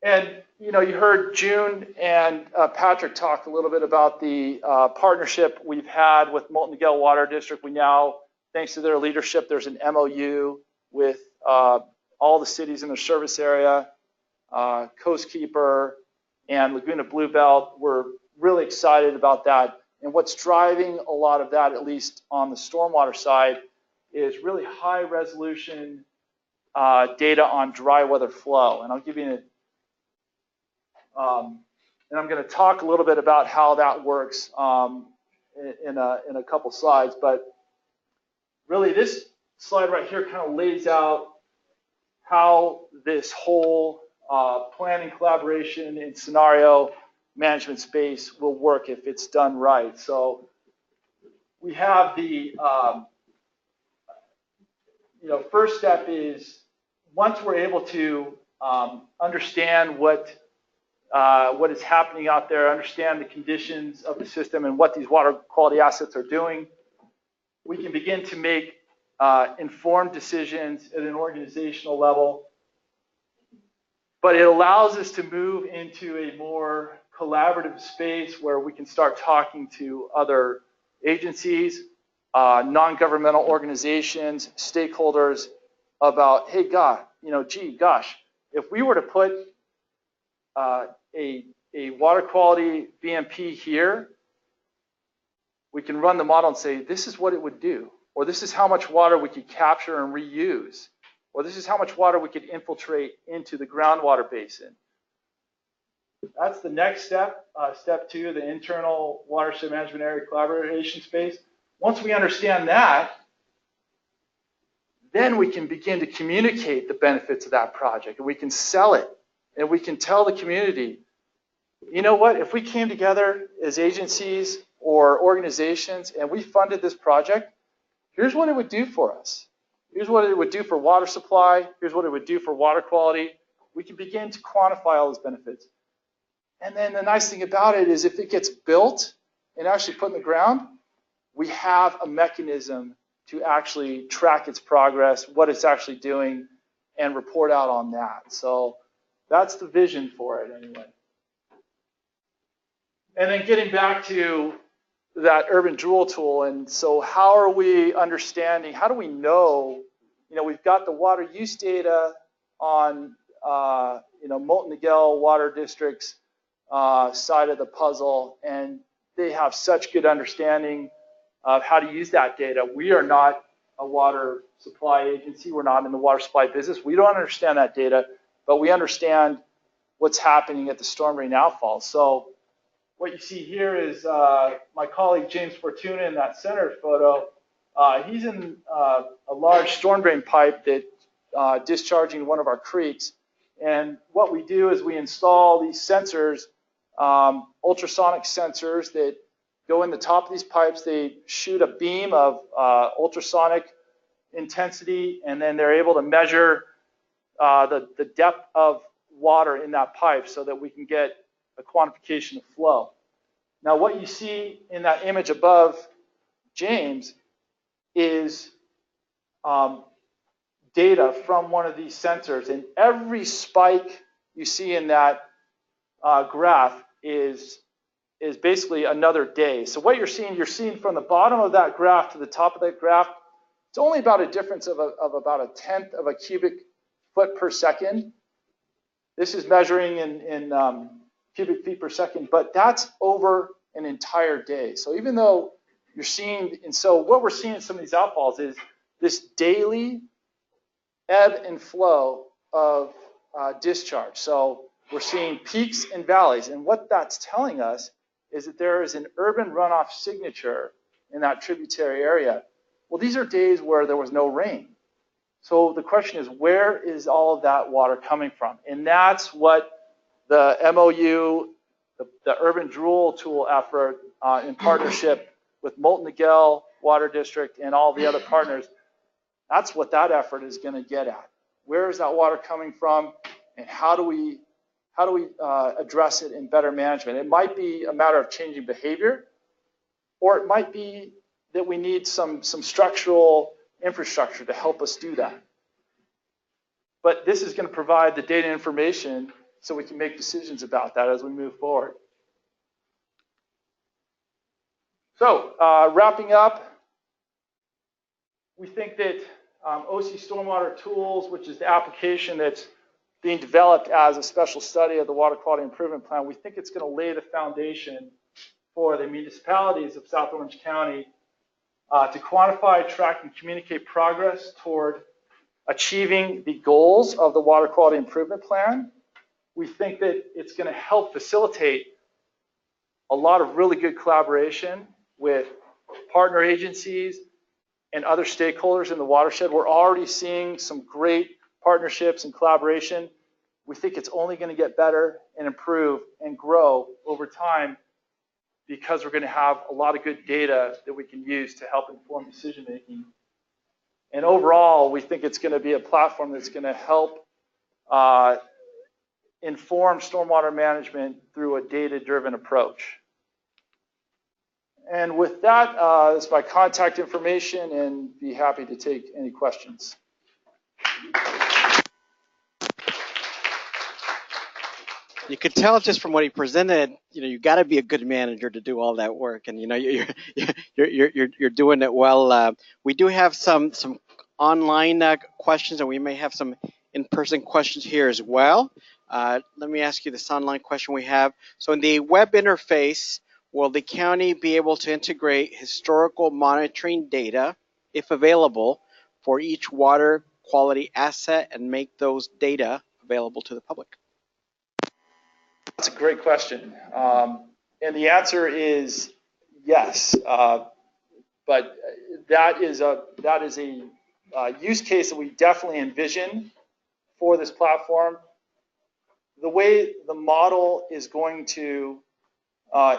And you heard June and Patrick talk a little bit about the partnership we've had with Molten Water District. We now, thanks to their leadership, there's an MOU with all the cities in their service area, Coastkeeper and Laguna Bluebelt. We're really excited about that. And what's driving a lot of that, at least on the stormwater side, is really high resolution data on dry weather flow. And I'll give you and I'm going to talk a little bit about how that works in a couple slides. But really, this slide right here kind of lays out how this whole planning, collaboration, and scenario management space will work if it's done right. So we have the first step is once we're able to understand what is happening out there, understand the conditions of the system and what these water quality assets are doing, we can begin to make informed decisions at an organizational level. But it allows us to move into a more collaborative space where we can start talking to other agencies, non-governmental organizations, stakeholders about, hey, gosh, if we were to put a water quality BMP here, we can run the model and say, this is what it would do, or this is how much water we could capture and reuse, or this is how much water we could infiltrate into the groundwater basin. That's the next step, step 2, the internal watershed management area collaboration space. Once we understand that, then we can begin to communicate the benefits of that project, and we can sell it, and we can tell the community, you know what, if we came together as agencies or organizations and we funded this project, here's what it would do for us. Here's what it would do for water supply. Here's what it would do for water quality. We can begin to quantify all those benefits. And then the nice thing about it is if it gets built and actually put in the ground, we have a mechanism to actually track its progress, what it's actually doing, and report out on that. So that's the vision for it anyway. And then getting back to that urban Drought tool, and so how are we understanding, how do we know, we've got the water use data on, Molten Miguel Water District's side of the puzzle, and they have such good understanding of how to use that data. We are not a water supply agency. We're not in the water supply business. We don't understand that data, but we understand what's happening at the storm drain outfall. So what you see here is my colleague James Fortuna in that center photo. He's in a large storm drain pipe that discharging one of our creeks. And what we do is we install these sensors, ultrasonic sensors that go in the top of these pipes. They shoot a beam of ultrasonic intensity, and then they're able to measure the depth of water in that pipe so that we can get a quantification of flow. Now, what you see in that image above James is data from one of these sensors, and every spike you see in that graph is basically another day. So what you're seeing from the bottom of that graph to the top of that graph, it's only about a difference of about a tenth of a cubic foot per second. This is measuring in cubic feet per second, but that's over an entire day. So even though you're seeing, and so what we're seeing in some of these outfalls is this daily ebb and flow of discharge. So we're seeing peaks and valleys, and what that's telling us is that there is an urban runoff signature in that tributary area. Well, these are days where there was no rain. So the question is, where is all of that water coming from? And that's what the MOU, the Urban Drought tool effort in partnership with Molten Miguel Water District and all the other partners, that's what that effort is going to get at. Where is that water coming from, and how do we address it in better management? It might be a matter of changing behavior, or it might be that we need some structural infrastructure to help us do that. But this is going to provide the data information so we can make decisions about that as we move forward. So wrapping up, we think that OC Stormwater Tools, which is the application that's being developed as a special study of the Water Quality Improvement Plan, we think it's going to lay the foundation for the municipalities of South Orange County to quantify, track, and communicate progress toward achieving the goals of the Water Quality Improvement Plan. We think that it's going to help facilitate a lot of really good collaboration with partner agencies and other stakeholders in the watershed. We're already seeing some great partnerships and collaboration. We think it's only going to get better and improve and grow over time because we're going to have a lot of good data that we can use to help inform decision making. And overall, we think it's going to be a platform that's going to help inform stormwater management through a data-driven approach. And with that, that's my contact information, and be happy to take any questions. You could tell just from what he presented, you got to be a good manager to do all that work, and you're doing it well. We do have some online questions, and we may have some in-person questions here as well. Let me ask you this online question we have. So in the web interface, will the county be able to integrate historical monitoring data, if available, for each water quality asset and make those data available to the public? That's a great question. And the answer is yes. But that is a use case that we definitely envision for this platform. The way the model is going to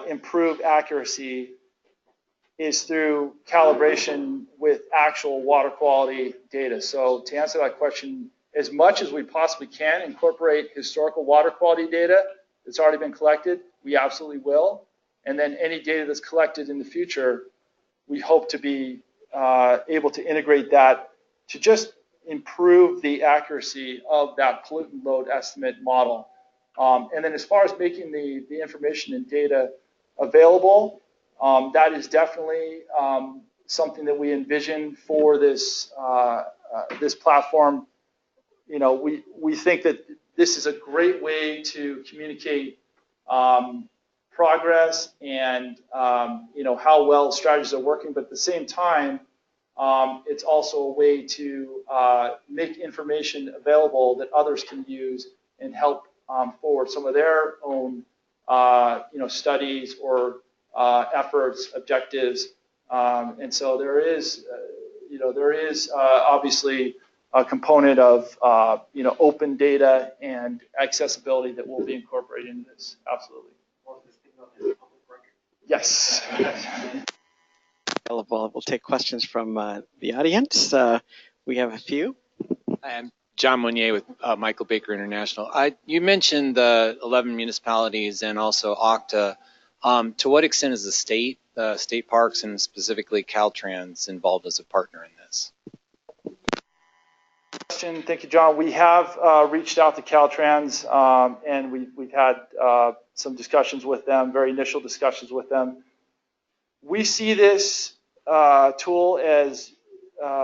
improve accuracy is through calibration with actual water quality data. So to answer that question, as much as we possibly can incorporate historical water quality data that's already been collected, we absolutely will. And then any data that's collected in the future, we hope to be able to integrate that to just improve the accuracy of that pollutant load estimate model. And then as far as making the information and data available, that is definitely something that we envision for this this platform. You know, we think that this is a great way to communicate progress and you know, how well strategies are working, but at the same time, it's also a way to make information available that others can use and help forward some of their own you know, studies or efforts, objectives, and so there is you know, there is obviously a component of you know, open data and accessibility that will be incorporated into this. Absolutely. Yes. We'll take questions from the audience. We have a few. I'm John Monnier with Michael Baker International. You mentioned the 11 municipalities and also Okta. To what extent is the state parks and specifically Caltrans involved as a partner in this? Thank you, John. We have reached out to Caltrans and we've had some discussions with them, very initial discussions with them. We see this tool as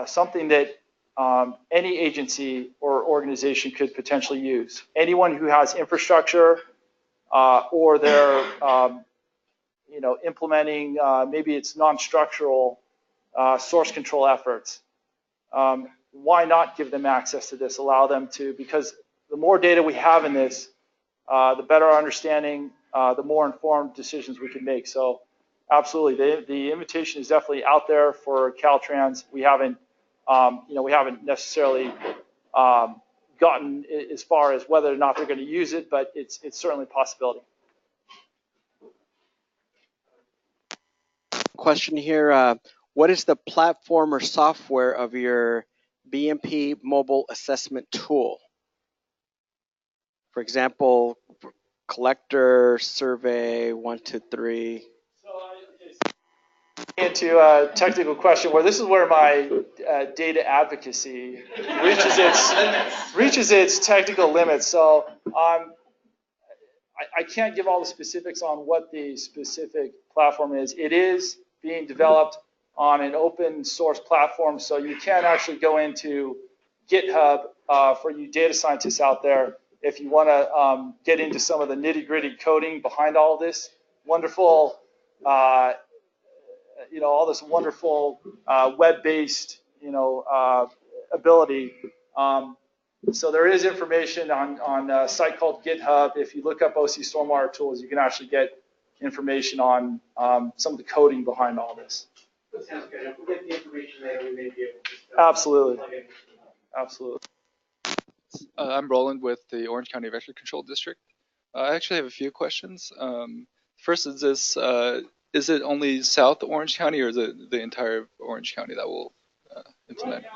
something that any agency or organization could potentially use. Anyone who has infrastructure or they're you know, implementing maybe it's non-structural source control efforts. Why not give them access to this? Allow them to, because the more data we have in this, the better our understanding, the more informed decisions we can make. So absolutely, the invitation is definitely out there for Caltrans. We haven't, you know, we haven't necessarily gotten as far as whether or not they're going to use it, but it's certainly a possibility. Question here. What is the platform or software of your BMP mobile assessment tool? For example, collector, survey, 1, 2, 3. Into a technical question where this is where my data advocacy reaches its technical limits. So I can't give all the specifics on what the specific platform is. It is being developed on an open source platform, so you can actually go into GitHub for you data scientists out there if you want to get into some of the nitty-gritty coding behind all of this wonderful you know, all this wonderful web-based, you know, ability. So there is information on a site called GitHub. If you look up OC Stormwater Tools, you can actually get information on some of the coding behind all this. That sounds good. If we get the information there, we may be able to Absolutely. Absolutely. I'm Roland with the Orange County Vector Control District. I actually have a few questions. First is this, is it only South Orange County or is it the entire Orange County that will implement?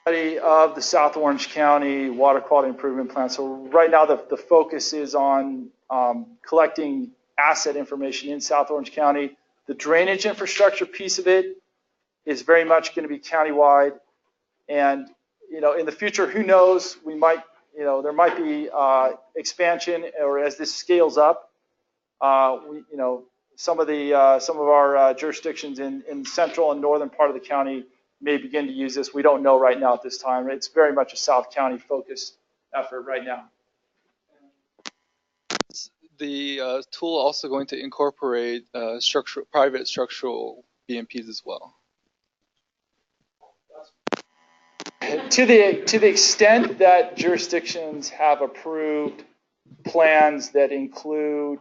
Of the South Orange County Water Quality Improvement Plan. So right now the focus is on collecting asset information in South Orange County. The drainage infrastructure piece of it is very much going to be countywide. And, you know, in the future, who knows, we might, you know, there might be expansion, or as this scales up, you know, some of our jurisdictions in central and northern part of the county may begin to use this. We don't know right now at this time. It's very much a South County focused effort right now. The tool also going to incorporate private structural BMPs as well? To the extent that jurisdictions have approved plans that include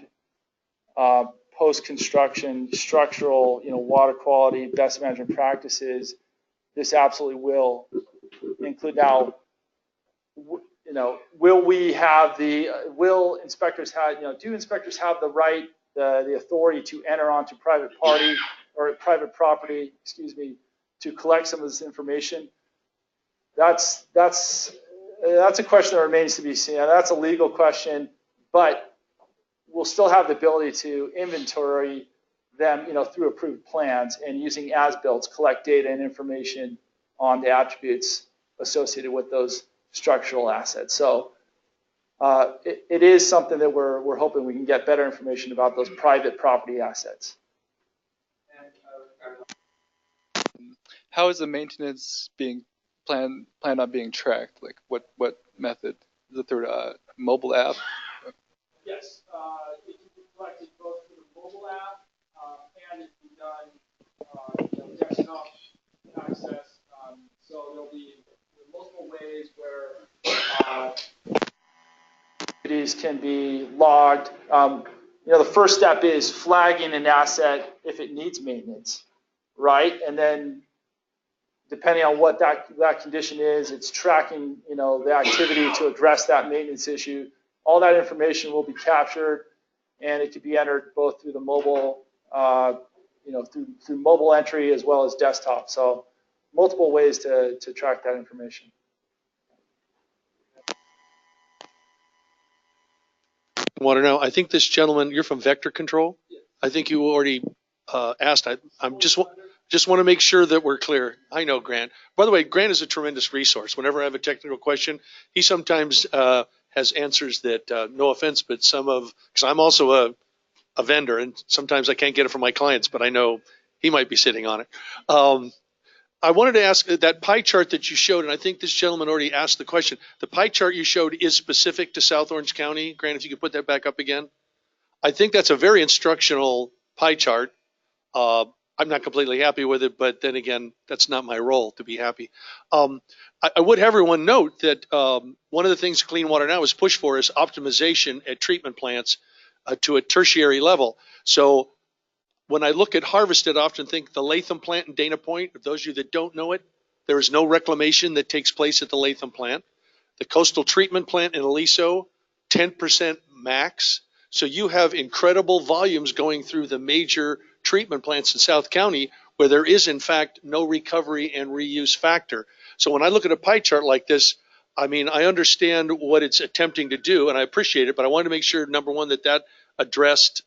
post-construction structural, water quality, best management practices, this absolutely will include. Now, will we have will inspectors have, do inspectors have the right, the authority to enter onto private party or private property, to collect some of this information? That's a question that remains to be seen. That's a legal question, but we'll still have the ability to inventory them, through approved plans and using as-builts, collect data and information on the attributes associated with those structural assets. So it is something that we're hoping we can get better information about those private property assets. How is the maintenance being planned on being tracked? Like what method? Is it through a mobile app? Yes, it can be collected both through the mobile app and it can be done desktop access. So there'll be multiple ways where activities can be logged. The first step is flagging an asset if it needs maintenance, right? And then depending on what that condition is, it's tracking, the activity to address that maintenance issue. All that information will be captured, and it can be entered both through the mobile, through mobile entry as well as desktop. So multiple ways to track that information. Want to know? I think this gentleman, you're from Vector Control. I think you already asked. I'm just want to make sure that we're clear. I know Grant. By the way, Grant is a tremendous resource. Whenever I have a technical question, he sometimes has answers that, no offense, but because I'm also a vendor, and sometimes I can't get it from my clients, but I know he might be sitting on it. I wanted to ask that pie chart that you showed, and I think this gentleman already asked the question. The pie chart you showed is specific to South Orange County. Grant, if you could put that back up again. I think that's a very instructional pie chart. I'm not completely happy with it, but then again, that's not my role to be happy. I would have everyone note that one of the things Clean Water Now is pushed for is optimization at treatment plants to a tertiary level. So when I look at Harvested, I often think the Latham plant in Dana Point. For those of you that don't know it, there is no reclamation that takes place at the Latham plant. The coastal treatment plant in Aliso, 10% max. So you have incredible volumes going through the major treatment plants in South County where there is, in fact, no recovery and reuse factor. So when I look at a pie chart like this, I understand what it's attempting to do, and I appreciate it, but I wanted to make sure, number one, that addressed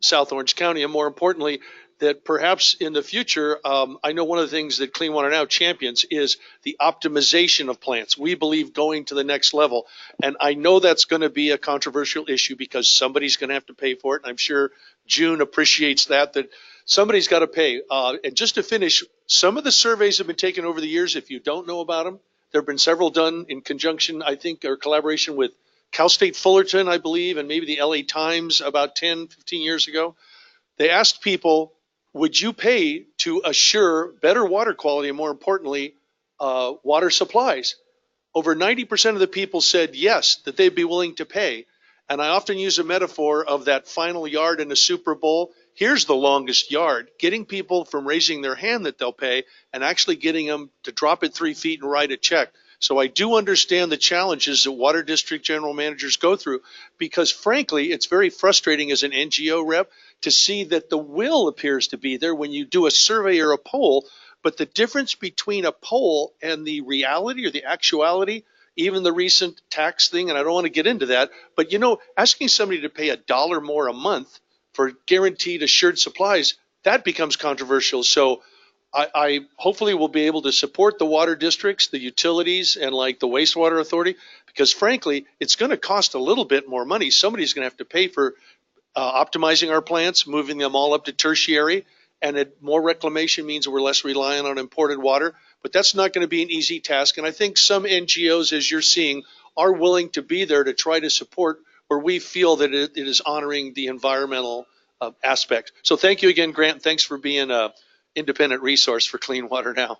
South Orange County, and more importantly, that perhaps in the future, I know one of the things that Clean Water Now champions is the optimization of plants. We believe going to the next level, and I know that's going to be a controversial issue because somebody's going to have to pay for it, and I'm sure June appreciates that somebody's got to pay. And just to finish, some of the surveys have been taken over the years. If you don't know about them, there have been several done in conjunction, I think, or collaboration with Cal State Fullerton, I believe, and maybe the LA Times about 10, 15 years ago. They asked people, would you pay to assure better water quality and, more importantly, water supplies? Over 90% of the people said yes, that they'd be willing to pay. And I often use a metaphor of that final yard in a Super Bowl. Here's the longest yard, getting people from raising their hand that they'll pay and actually getting them to drop it 3 feet and write a check. So I do understand the challenges that water district general managers go through because, frankly, it's very frustrating as an NGO rep to see that the will appears to be there when you do a survey or a poll, but the difference between a poll and the reality or the actuality, even the recent tax thing, and I don't want to get into that, but asking somebody to pay $1 more a month for guaranteed assured supplies, that becomes controversial. So I hopefully will be able to support the water districts, the utilities, and like the wastewater authority, because frankly, it's going to cost a little bit more money. Somebody's going to have to pay for optimizing our plants, moving them all up to tertiary, and more reclamation means we're less reliant on imported water. But that's not going to be an easy task. And I think some NGOs, as you're seeing, are willing to be there to try to support where we feel that it is honoring the environmental aspect. So thank you again, Grant. Thanks for being an independent resource for Clean Water Now.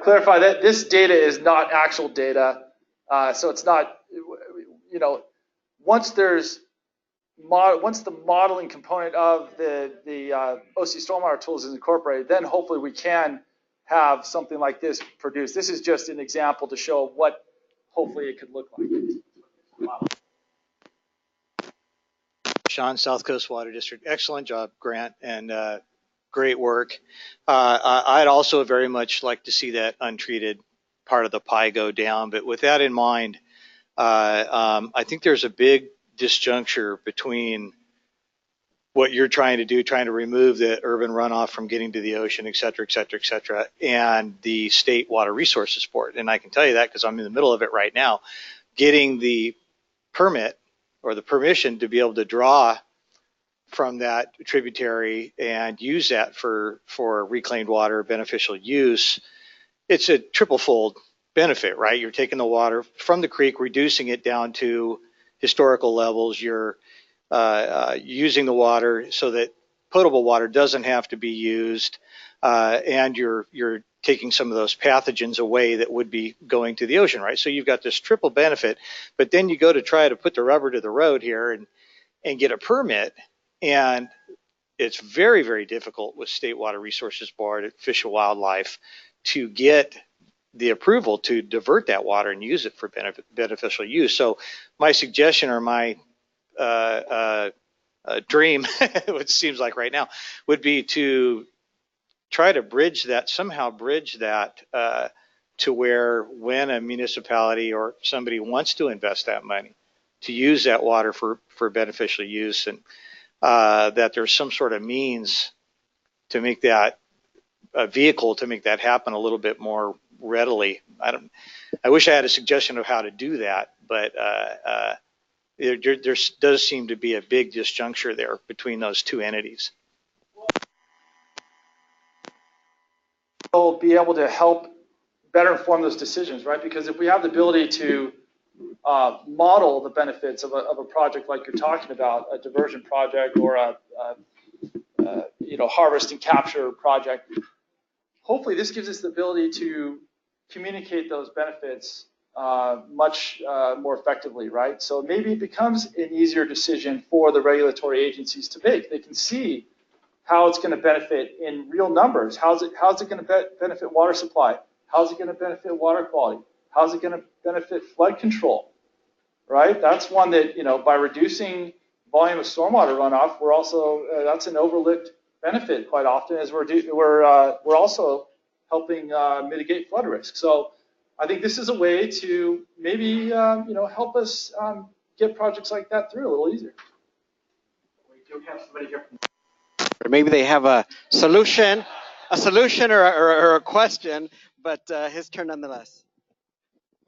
Clarify that this data is not actual data. So it's not, you know, once the modeling component of the OC stormwater tools is incorporated, then hopefully we can have something like this produced. This is just an example to show what hopefully it could look like. Sean, South Coast Water District. Excellent job, Grant, and great work. I'd also very much like to see that untreated part of the pie go down. But with that in mind, I think there's a big disjuncture between what you're trying to do, trying to remove the urban runoff from getting to the ocean, et cetera, et cetera, et cetera, and the State Water Resources Board. And I can tell you that because I'm in the middle of it right now, getting the permit or the permission to be able to draw from that tributary and use that for reclaimed water, beneficial use. It's a triple-fold benefit, right? You're taking the water from the creek, reducing it down to historical levels. You're using the water so that potable water doesn't have to be used, and you're taking some of those pathogens away that would be going to the ocean, right? So you've got this triple benefit, but then you go to try to put the rubber to the road here and get a permit, and it's very, very difficult with State Water Resources Board, Fish and Wildlife, to get the approval to divert that water and use it for beneficial use. So my suggestion or my dream, which seems like right now, would be to try to bridge that, somehow bridge that to where when a municipality or somebody wants to invest that money to use that water for beneficial use, and that there's some sort of means to make that a vehicle to make that happen a little bit more readily. I wish I had a suggestion of how to do that, but there does seem to be a big disjuncture there between those two entities. We'll be able to help better inform those decisions, right? Because if we have the ability to model the benefits of a project like you're talking about, a diversion project or a harvest and capture project, hopefully this gives us the ability to communicate those benefits much more effectively, right? So maybe it becomes an easier decision for the regulatory agencies to make. They can see how it's going to benefit in real numbers. How's it going to benefit water supply? How's it going to benefit water quality? How's it going to benefit flood control? Right? That's one that, by reducing volume of stormwater runoff, we're also that's an overlooked benefit quite often, as we're also helping mitigate flood risk. So I think this is a way to maybe help us get projects like that through a little easier. We do have somebody here from Or maybe they have a solution or a question, but his turn nonetheless.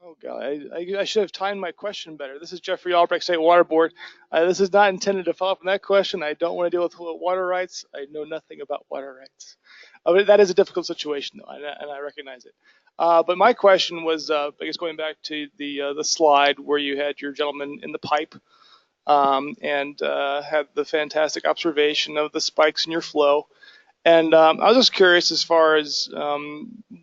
Oh God, I should have timed my question better. This is Jeffrey Albrecht, State Water Board. This is not intended to follow up on that question. I don't want to deal with water rights. I know nothing about water rights. But that is a difficult situation, though, and I recognize it. But my question was, I guess, going back to the slide where you had your gentleman in the pipe and had the fantastic observation of the spikes in your flow. And I was just curious as far as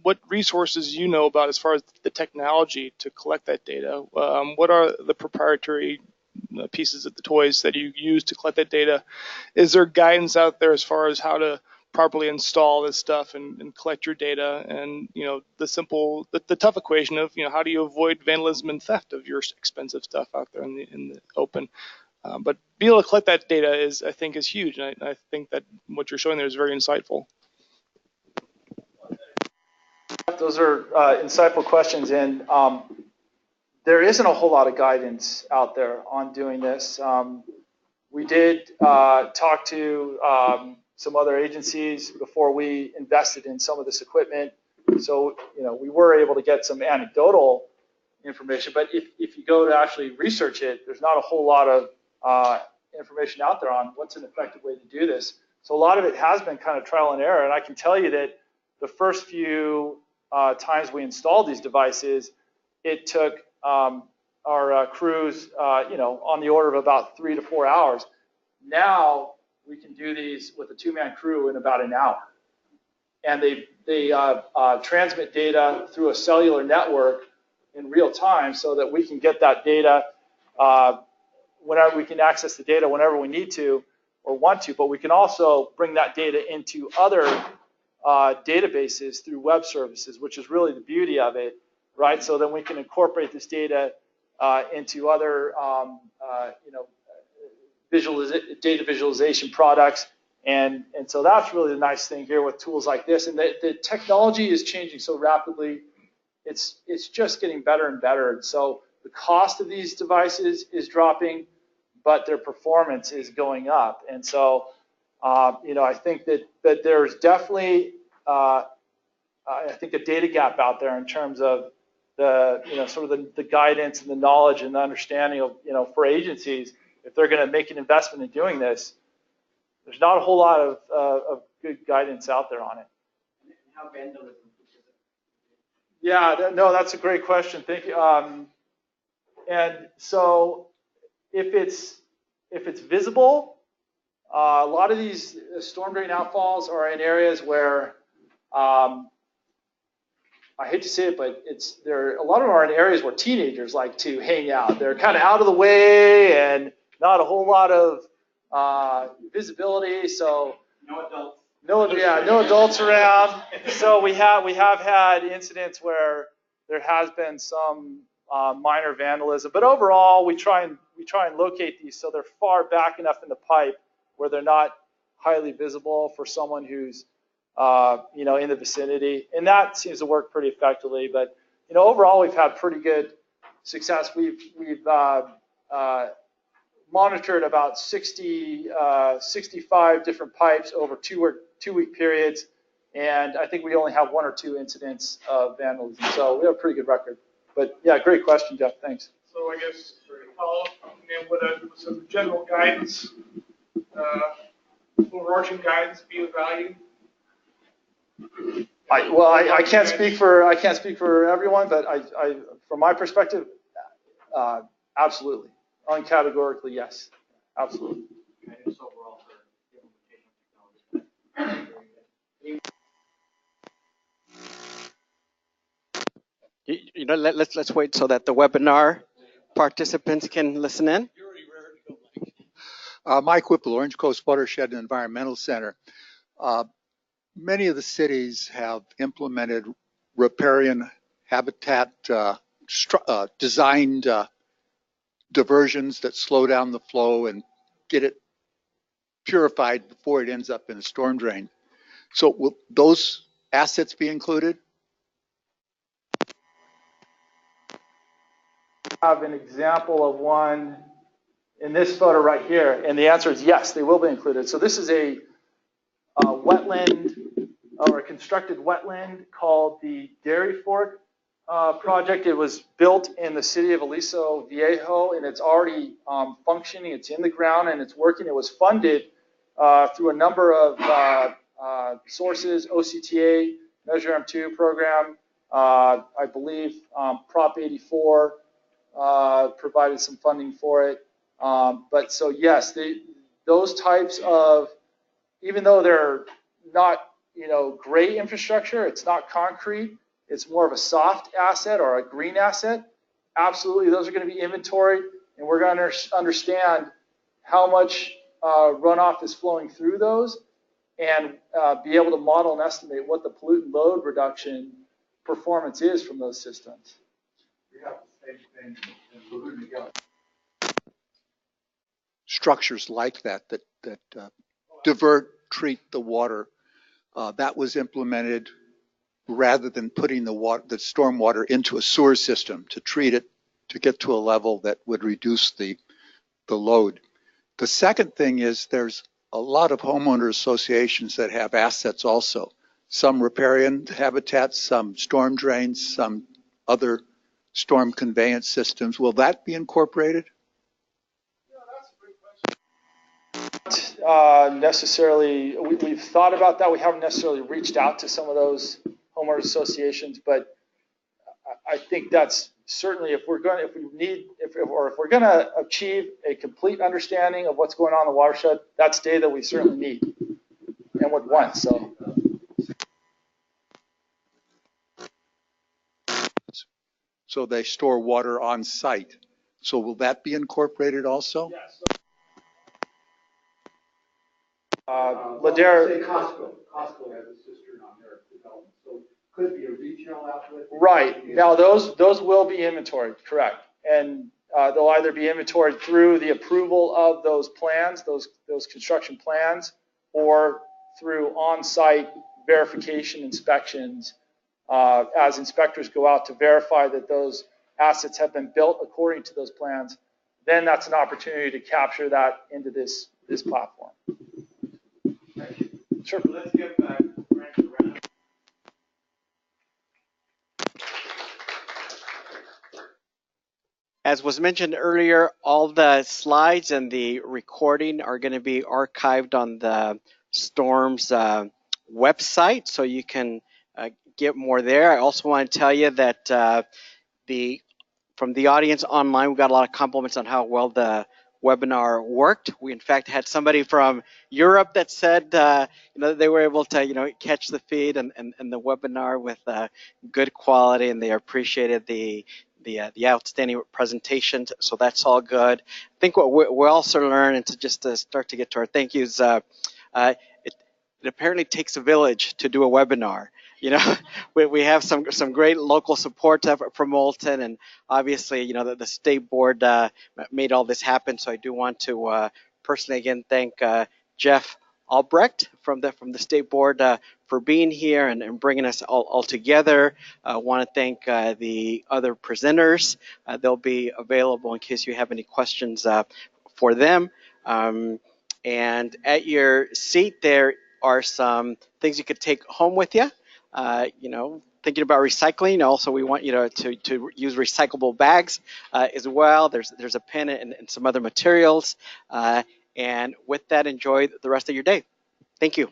what resources you know about as far as the technology to collect that data. What are the proprietary pieces of the toys that you use to collect that data? Is there guidance out there as far as how to properly install this stuff and collect your data? And the tough equation of how do you avoid vandalism and theft of your expensive stuff out there in the open? But being able to collect that data I think is huge, and I think that what you're showing there is very insightful. Those are insightful questions, and there isn't a whole lot of guidance out there on doing this. We did talk to some other agencies before we invested in some of this equipment, so we were able to get some anecdotal information. But if you go to actually research it, there's not a whole lot of information out there on what's an effective way to do this. So a lot of it has been kind of trial and error. And I can tell you that the first few times we installed these devices, it took our crews, on the order of about 3 to 4 hours. Now we can do these with a 2-man crew in about an hour. And they transmit data through a cellular network in real time so that we can get that data whenever we can access the data whenever we need to or want to, but we can also bring that data into other databases through web services, which is really the beauty of it, right? So then we can incorporate this data into other, data visualization products. And so that's really the nice thing here with tools like this. And the technology is changing so rapidly. It's just getting better and better. And so the cost of these devices is dropping, but their performance is going up. And so, I think that there's definitely, I think, a data gap out there in terms of the, sort of the guidance and the knowledge and the understanding of, for agencies, if they're going to make an investment in doing this, there's not a whole lot of good guidance out there on it. How vandalism? Yeah, no, that's a great question. Thank you. And so if it's visible, a lot of these storm drain outfalls are in areas where, I hate to say it, but a lot of them are in areas where teenagers like to hang out. They're kind of out of the way and not a whole lot of visibility. So No adults. No adults around. So we have had incidents where there has been some minor vandalism, but overall we try and locate these so they're far back enough in the pipe where they're not highly visible for someone who's in the vicinity, and that seems to work pretty effectively. But overall we've had pretty good success. We've monitored about 65 different pipes over two-week periods, and I think we only have 1 or 2 incidents of vandalism. So we have a pretty good record. But yeah, great question, Jeff. Thanks. So I guess for a follow-up, would some general guidance, overarching guidance be of value? I can't speak for everyone, but I from my perspective, absolutely, uncategorically, yes, absolutely. Let's wait so that the webinar participants can listen in. Mike Whipple, Orange Coast Watershed and Environmental Center. Many of the cities have implemented riparian habitat designed diversions that slow down the flow and get it purified before it ends up in a storm drain. So will those assets be included? I have an example of one in this photo right here, and the answer is yes, they will be included. So this is a wetland or a constructed wetland called the Dairy Fork project. It was built in the city of Aliso Viejo, and it's already functioning. It's in the ground and it's working. It was funded through a number of sources: OCTA, Measure M2 program, I believe Prop 84 provided some funding for it. But so yes, those types of, even though they're not gray infrastructure, it's not concrete, it's more of a soft asset or a green asset. Absolutely, those are going to be inventoried, and we're going to understand how much runoff is flowing through those, and be able to model and estimate what the pollutant load reduction performance is from those systems. We have the same thing in Blue Miguel. Structures like that divert, treat the water. That was implemented rather than putting the storm water into a sewer system to treat it to get to a level that would reduce the load. The second thing is there's a lot of homeowner associations that have assets also. Some riparian habitats, some storm drains, some other storm conveyance systems. Will that be incorporated? Necessarily, we've thought about that. We haven't necessarily reached out to some of those homeowners associations, but I think that's certainly if we're going to achieve a complete understanding of what's going on in the watershed, that's data that we certainly need and would want. So So they store water on site. So will that be incorporated also? Yes. Say Costco has a cistern on their development, so could be a retail outlet. Right. Now, those will be inventoried, correct. And they'll either be inventoried through the approval of those plans, those construction plans, or through on-site verification inspections as inspectors go out to verify that those assets have been built according to those plans. Then that's an opportunity to capture that into this platform. Sure. Let's get back around. As was mentioned earlier, all the slides and the recording are going to be archived on the Storm's website, so you can get more there. I also want to tell you that from the audience online, we got a lot of compliments on how well the webinar worked. We in fact had somebody from Europe that said they were able to catch the feed and the webinar with good quality, and they appreciated the outstanding presentations. So that's all good. I think what we also learned, and to start to get to our thank yous, it apparently takes a village to do a webinar. We have some great local support from Molten, and obviously, the state board made all this happen. So I do want to personally again thank Jeff Albrecht from the state board for being here and bringing us all together. I want to thank the other presenters. They'll be available in case you have any questions for them. And at your seat there are some things you could take home with you. Thinking about recycling. Also, we want you to use recyclable bags as well. There's a pen and some other materials. And with that, enjoy the rest of your day. Thank you.